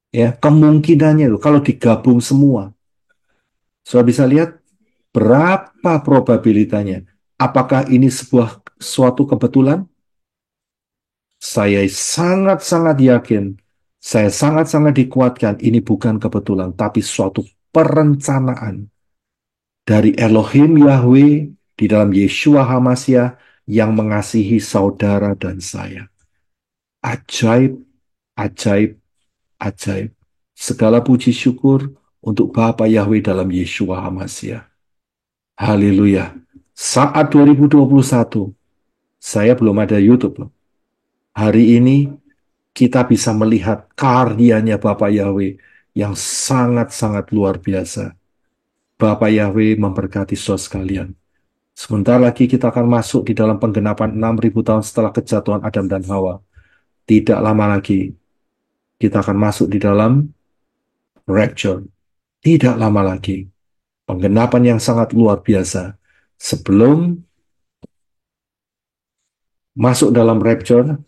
Ya, kemungkinannya loh kalau digabung semua. Sudah bisa lihat berapa probabilitanya? Apakah ini suatu kebetulan? Saya sangat-sangat yakin, saya sangat-sangat dikuatkan ini bukan kebetulan, tapi suatu perencanaan dari Elohim Yahweh di dalam Yeshua HaMashiach yang mengasihi saudara dan saya. Ajaib, ajaib, ajaib. Segala puji syukur untuk Bapa Yahweh dalam Yeshua HaMashiach. Haleluya. Saat 2021, saya belum ada YouTube loh. Hari ini kita bisa melihat karyanya Bapa Yahweh yang sangat-sangat luar biasa. Bapa Yahweh memberkati saudara sekalian. Sebentar lagi kita akan masuk di dalam penggenapan 6.000 tahun setelah kejatuhan Adam dan Hawa. Tidak lama lagi kita akan masuk di dalam rapture. Tidak lama lagi. Penggenapan yang sangat luar biasa. Sebelum masuk dalam rapture,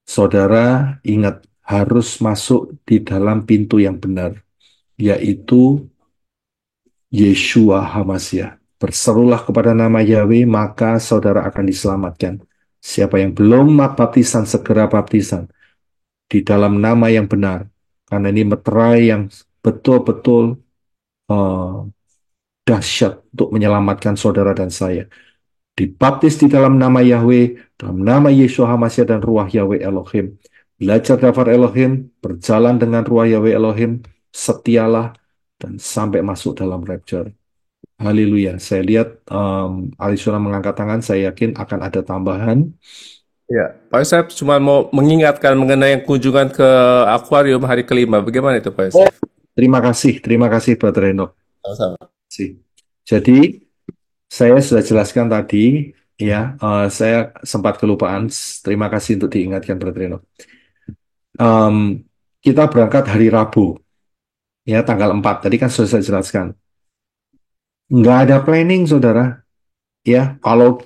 saudara ingat harus masuk di dalam pintu yang benar, yaitu Yeshua HaMashiach. Berserulah kepada nama Yahweh, maka saudara akan diselamatkan. Siapa yang belum baptisan, segera baptisan di dalam nama yang benar. Karena ini meterai yang betul-betul dahsyat untuk menyelamatkan saudara dan saya. Dibaptis di dalam nama Yahweh, dalam nama Yeshua HaMashiach dan Ruach Yahweh Elohim. Belajar daftar Elohim, berjalan dengan Ruach Yahweh Elohim, setialah, dan sampai masuk dalam rapture. Haleluya. Saya lihat Alisona mengangkat tangan, saya yakin akan ada tambahan. Ya, Pak Yosef cuma mau mengingatkan mengenai kunjungan ke akuarium hari kelima. Bagaimana itu, Pak Yosef? Terima kasih Brother Enoch. Sama-sama. Jadi, saya sudah jelaskan tadi, ya, saya sempat kelupaan. Terima kasih untuk diingatkan Brother Enoch. Kita berangkat hari Rabu, ya, tanggal 4. Tadi kan sudah saya jelaskan. Nggak ada planning, saudara. Ya, kalau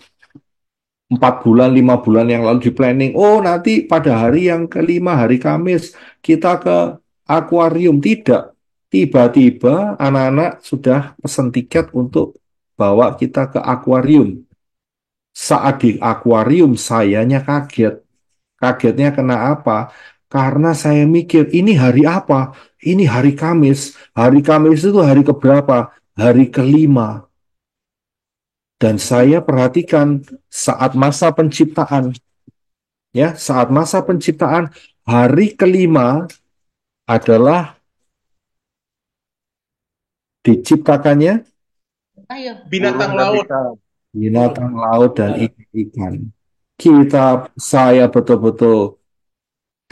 4 bulan, 5 bulan yang lalu di planning, oh nanti pada hari yang kelima, hari Kamis, kita ke akuarium. Tidak. Tiba-tiba anak-anak sudah pesen tiket untuk bawa kita ke akuarium. Saat di akuarium, sayanya kaget. Kagetnya kena apa? Karena saya mikir, ini hari apa? Ini hari Kamis. Hari Kamis itu hari keberapa? Hari kelima. Dan saya perhatikan saat masa penciptaan, ya, saat masa penciptaan, hari kelima adalah diciptakannya Binatang laut. binatang laut dan ikan. Saya betul-betul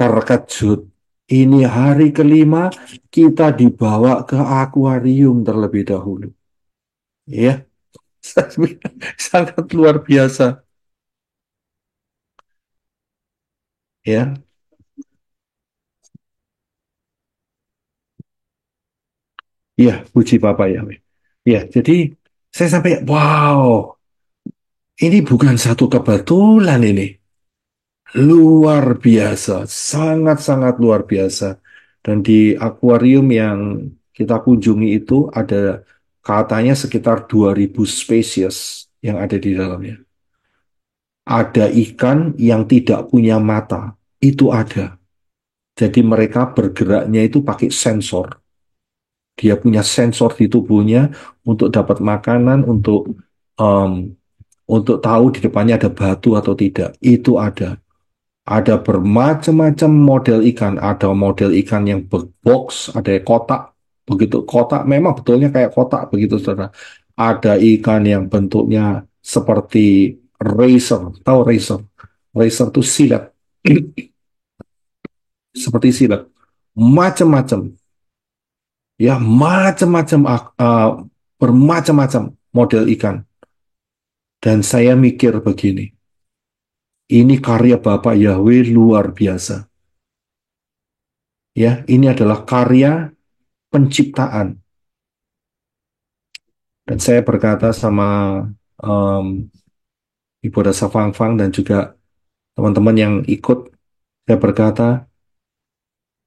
terkejut. Ini hari kelima, kita dibawa ke akuarium terlebih dahulu. Ya, sangat luar biasa. Ya, ya, puji Bapak ya. Ya, jadi saya sampai, wow, ini bukan satu kebetulan ini. Luar biasa, sangat-sangat luar biasa. Dan di akuarium yang kita kunjungi itu ada katanya sekitar 2000 spesies yang ada di dalamnya. Ada ikan yang tidak punya mata, itu ada. Jadi mereka bergeraknya itu pakai sensor. Dia punya sensor di tubuhnya untuk dapat makanan, um, untuk tahu di depannya ada batu atau tidak. Itu ada. Ada bermacam-macam model ikan. Ada model ikan yang box, ada kotak. Begitu kotak, memang betulnya kayak kotak begitu, saudara. Ada ikan yang bentuknya seperti racer. Tahu racer? Racer itu silet. Seperti silet. Macam-macam. Ya, macam-macam, bermacam-macam model ikan. Dan saya mikir begini, ini karya Bapak Yahweh luar biasa. Ya, ini adalah karya penciptaan. Dan saya berkata sama um, Ibu Rasa Fang-Fang dan juga teman-teman yang ikut, saya berkata,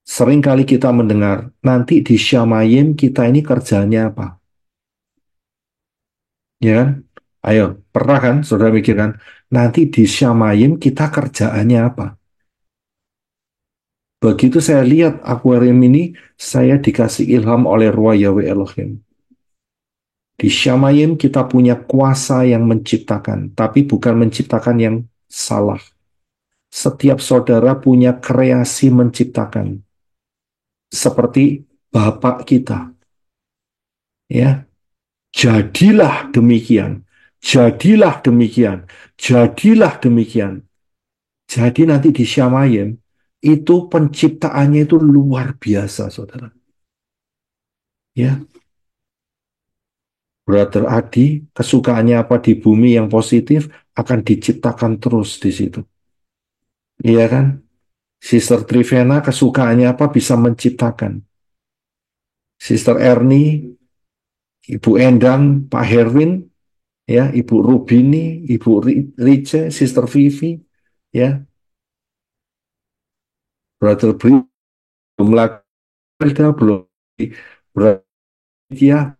seringkali kita mendengar, nanti di Syamayim kita ini kerjanya apa? Ya kan? Ayo, pernah kan saudara mikirkan, nanti di Syamayim kita kerjaannya apa? Begitu saya lihat akuarium ini, saya dikasih ilham oleh Ruah Yahweh Elohim. Di Syamayim kita punya kuasa yang menciptakan, tapi bukan menciptakan yang salah. Setiap saudara punya kreasi menciptakan, seperti Bapak kita. Ya, jadilah demikian, jadilah demikian, jadilah demikian. Jadi nanti di Syamayim, itu penciptaannya itu luar biasa, saudara. Ya, Brother Adi, kesukaannya apa di bumi yang positif akan diciptakan terus di situ. Iya kan? Sister Trivena, kesukaannya apa bisa menciptakan. Sister Ernie, Ibu Endang, Pak Herwin, ya, Ibu Rubini, Ibu Rice, Sister Vivi, ya, Brother Bri, belum lagi, belum lagi, Brother Dia,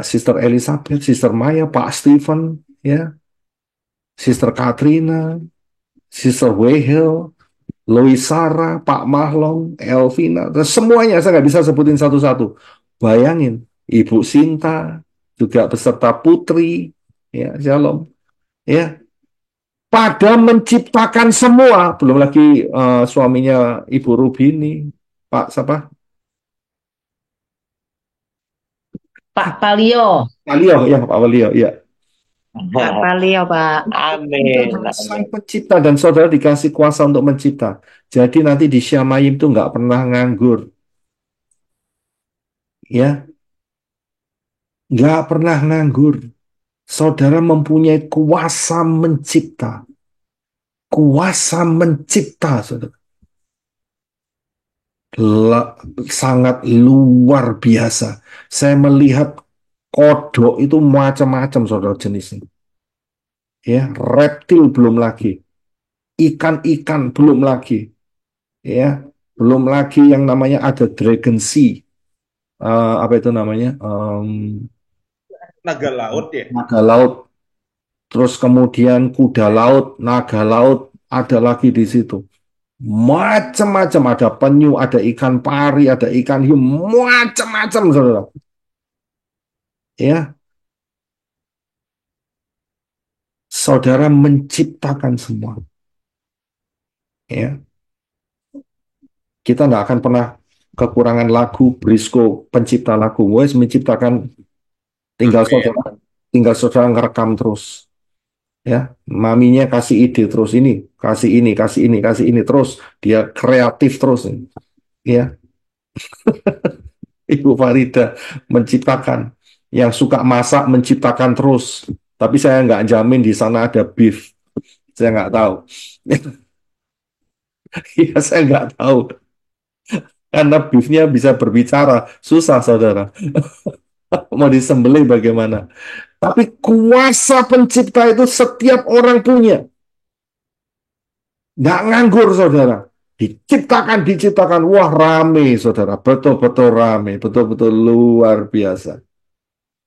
Sister Elizabeth, Sister Maya, Pak Stephen, ya, Sister Katrina, Sister Wehel, Lois Sarah, Pak Mahlong, Elvina, dan semuanya saya nggak bisa sebutin satu-satu. Bayangin, Ibu Sinta, juga beserta Putri, ya, Shalom, ya, pada menciptakan semua, belum lagi suaminya Ibu Rubini, Pak siapa? Pak Palio. Walio, ya, Pak Walio, ya. Pak Palio, Pak. Amin. Sang pencipta dan saudara dikasih kuasa untuk mencipta. Jadi nanti di Syamayim itu nggak pernah nganggur. Ya, nggak pernah nganggur. Saudara mempunyai kuasa mencipta. Kuasa mencipta, saudara. Sangat luar biasa. Saya melihat kodok itu macam-macam, saudara, jenisnya. Ya, reptil belum lagi. Ikan-ikan belum lagi. Ya, belum lagi yang namanya ada dragon sea. Apa itu namanya? naga laut ya. naga laut, terus kemudian kuda laut, naga laut, ada lagi di situ. Macam-macam, ada penyu, ada ikan pari, ada ikan hiu, macam-macam, saudara. Ya, saudara menciptakan semua. Ya, kita nggak akan pernah kekurangan lagu. Brisco pencipta lagu, wes menciptakan, tinggal Amin. saudara ngerekam terus. Ya, maminya kasih ide terus, ini kasih ini, kasih ini, kasih ini terus, dia kreatif terus. Ya, Ibu Farida menciptakan, yang suka masak menciptakan terus. Tapi saya nggak jamin di sana ada beef, saya nggak tahu. Ya, saya nggak tahu karena beefnya bisa berbicara, susah saudara. Mau disembelih bagaimana? Tapi kuasa pencipta itu setiap orang punya. Nggak nganggur, saudara. Diciptakan. Wah, rame, saudara. Betul-betul rame. Betul-betul luar biasa.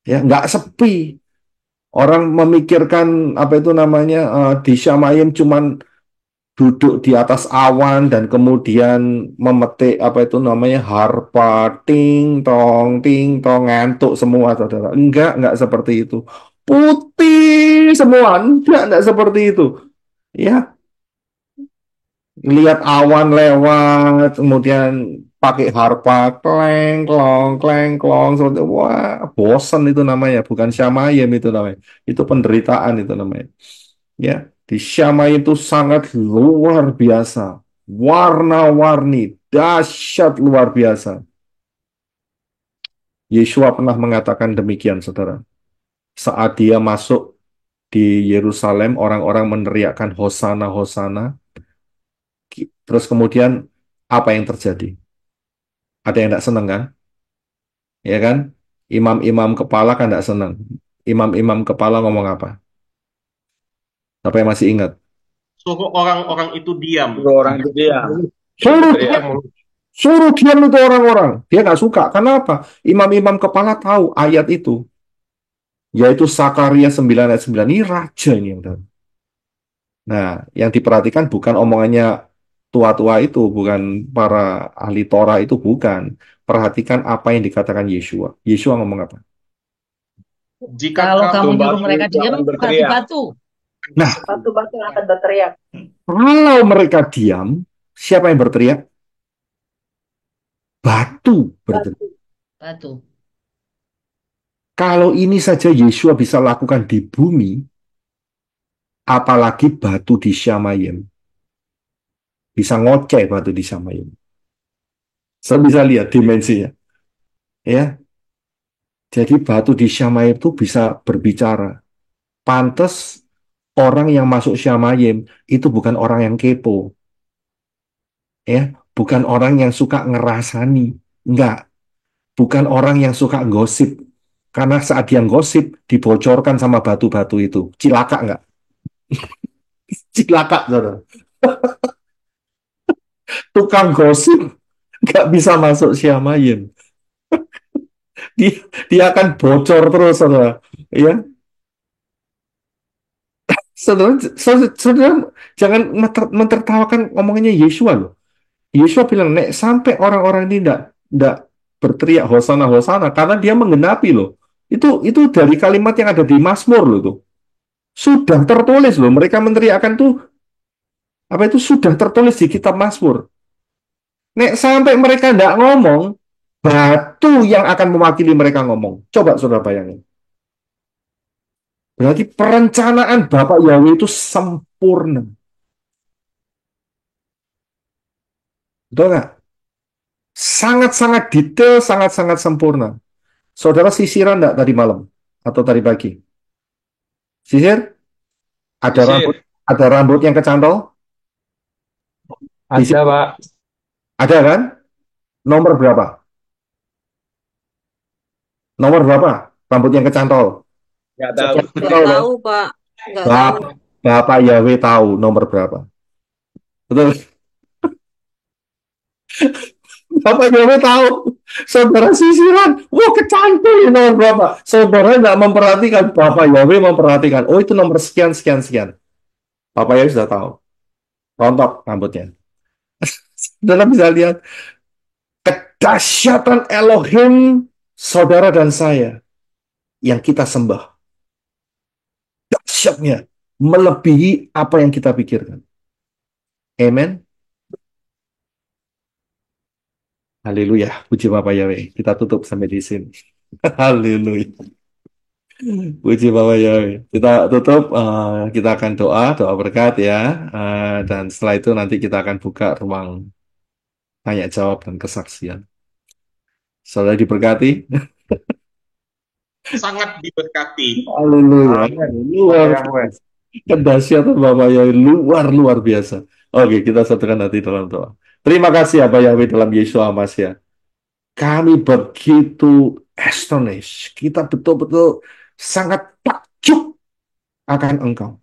Ya, nggak sepi. Orang memikirkan, apa itu namanya, di Syamayim cuman duduk di atas awan dan kemudian memetik, apa itu namanya, harpa, ting tong, ngantuk semua, saudara. Enggak seperti itu. Putih semua, enggak seperti itu. Ya, lihat awan lewat, kemudian pakai harpa, kleng klong, seperti wah, bosan itu namanya, bukan syamayim itu namanya, itu penderitaan itu namanya. Ya, di syamayim itu sangat luar biasa, warna-warni, dahsyat luar biasa. Yeshua pernah mengatakan demikian, saudara. Saat dia masuk di Yerusalem, orang-orang meneriakkan Hosana, Hosana. Terus kemudian apa yang terjadi? Ada yang tidak senang kan? Ya kan? Imam-imam kepala kan tidak senang. Imam-imam kepala ngomong apa? Siapa yang masih ingat? Suruh orang-orang itu diam. Orang itu dia. Suruh Teriak diam, mulu. suruh diam itu orang-orang. Dia nggak suka. Kenapa? Imam-imam kepala tahu ayat itu. Yaitu Sakaria 9 ayat 9. Ini raja ini. Nah, yang diperhatikan bukan omongannya tua-tua itu, bukan para ahli Torah itu, bukan. Perhatikan apa yang dikatakan Yeshua. Yeshua ngomong apa? Jika Kalau kamu Batu nyuruh mereka diam, akan berteriak. batu-batu. Nah, Batu-batu akan berteriak. kalau mereka diam, siapa yang berteriak? Batu berteriak. Batu. Kalau ini saja Yeshua bisa lakukan di bumi, apalagi batu di Syamayim. Bisa ngoceh batu di Syamayim. Saya bisa lihat dimensinya. Ya, jadi batu di Syamayim itu bisa berbicara. Pantes orang yang masuk Syamayim itu bukan orang yang kepo. Ya, bukan orang yang suka ngerasani. Enggak. Bukan orang yang suka gosip. Karena saat dia gosip, dibocorkan sama batu-batu itu. Cilaka enggak? Cilaka, saudara. Tukang gosip nggak bisa masuk Syamayim. Dia, dia akan bocor terus, saudara. Ya, saudara, jangan mentertawakan omongannya Yeshua loh. Yeshua bilang, nek sampai orang-orang ini ndak berteriak Hosana, Hosana, karena dia menggenapi loh. Itu dari kalimat yang ada di Mazmur loh tuh. Sudah tertulis loh, mereka meneriakkan tuh, apa itu sudah tertulis di kitab Mazmur. Nek sampai mereka ndak ngomong, batu yang akan mewakili mereka ngomong. Coba saudara bayangin. Berarti perencanaan Bapak Yahweh itu sempurna. Betul nggak? Sangat-sangat detail, sangat-sangat sempurna. Saudara sisiran nggak tadi malam? Atau tadi pagi? Sisir? Ada Sisir. rambut yang kecantol? Ada, Pak. Ada kan? Nomor berapa? Nomor berapa? Rambut yang kecantol? Nggak tahu. Kecantol, kan? Pak. Nggak Bapak Yahweh tahu nomor berapa. Betul? Bapak Yahweh tahu. Saudara sisiran, wah kecantol ini nomor berapa. Saudara nggak memperhatikan, Bapak Yahweh memperhatikan. Oh itu nomor sekian, sekian, sekian. Bapak Yahweh sudah tahu. Rontok rambutnya. Saudara bisa lihat kedahsyatan Elohim, saudara dan saya, yang kita sembah. Dahsyatnya, melebihi apa yang kita pikirkan. Amen. Haleluya. Puji Bapak Yahweh. Kita tutup sampai di sini. Haleluya. Puji Bapak Yahweh. Kita tutup, kita akan doa berkat ya. Dan setelah itu nanti kita akan buka ruang tanya jawab dan kesaksian. Saudara diberkati. Sangat diberkati. Haleluya. Amin. Luar Yahweh. biasa. Kedahsyatan Bapak Yahweh luar biasa. Oke, kita satukan hati dalam doa. Terima kasih Bapak Yahweh dalam Yesus Amasya. Kami begitu astonished. Kita betul-betul sangat takjub akan Engkau.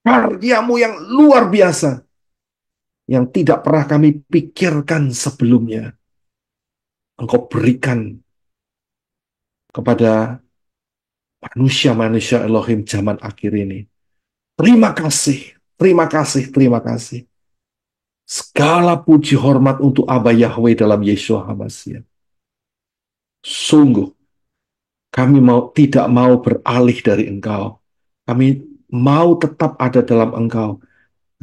Karyamu yang luar biasa. Yang tidak pernah kami pikirkan sebelumnya. Engkau berikan kepada manusia-manusia Elohim zaman akhir ini. Terima kasih, terima kasih, terima kasih. Segala puji hormat untuk Abba Yahweh dalam Yeshua HaMashiach. Sungguh, kami tidak mau beralih dari Engkau. Kami mau tetap ada dalam Engkau.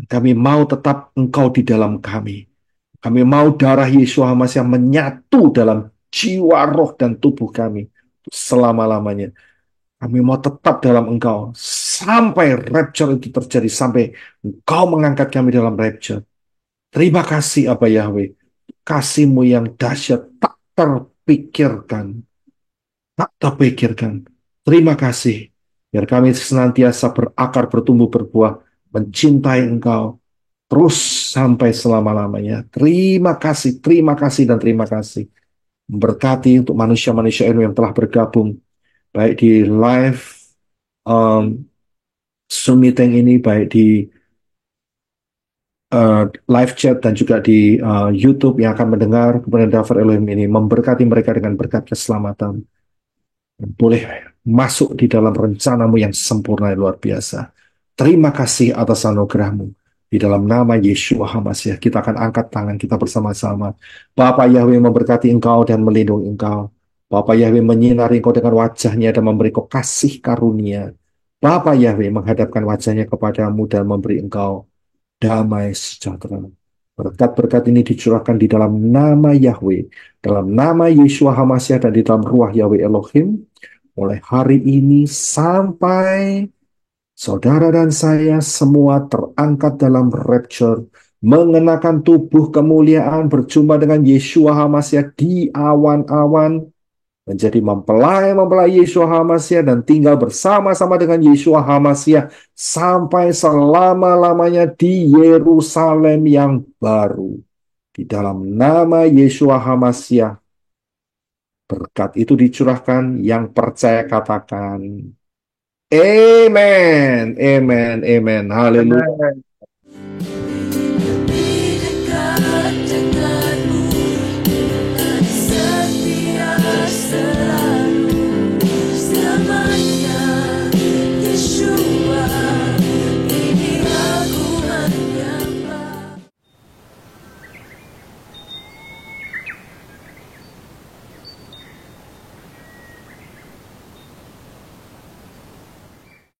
Kami mau tetap Engkau di dalam kami. Kami mau darah Yeshua HaMashiach menyatu dalam jiwa, roh, dan tubuh kami selama-lamanya. Kami mau tetap dalam Engkau sampai rapture itu terjadi, sampai Engkau mengangkat kami dalam rapture. Terima kasih Abba Yahweh. Kasih-Mu yang dahsyat tak terpikirkan. Tak terpikirkan. Terima kasih. Biar kami senantiasa berakar, bertumbuh, berbuah, mencintai Engkau terus sampai selama-lamanya. Terima kasih, dan terima kasih. Memberkati untuk manusia-manusia yang telah bergabung baik di live Zoom meeting ini, baik di live chat dan juga di YouTube yang akan mendengar kemudian Daftar Elohim ini. Memberkati mereka dengan berkat keselamatan. Boleh masuk di dalam rencana-Mu yang sempurna luar biasa. Terima kasih atas anugerah-Mu. Di dalam nama Yeshua HaMashiach, kita akan angkat tangan kita bersama-sama. Bapa Yahweh memberkati Engkau dan melindungi Engkau. Bapa Yahweh menyinari Engkau dengan wajah-Nya dan memberi Engkau kasih karunia. Bapa Yahweh menghadapkan wajah-Nya kepadamu dan memberi Engkau damai sejahtera. Berkat-berkat ini dicurahkan di dalam nama Yahweh, dalam nama Yeshua HaMashiach, dan di dalam ruah Yahweh Elohim, mulai hari ini sampai saudara dan saya semua terangkat dalam rapture, mengenakan tubuh kemuliaan, berjumpa dengan Yeshua HaMashiach di awan-awan, menjadi mempelai Yeshua HaMashiach dan tinggal bersama-sama dengan Yeshua HaMashiach sampai selama-lamanya di Yerusalem yang baru. Di dalam nama Yeshua HaMashiach, berkat itu dicurahkan. Yang percaya katakan, Amen, Amen, Amen, Haleluya.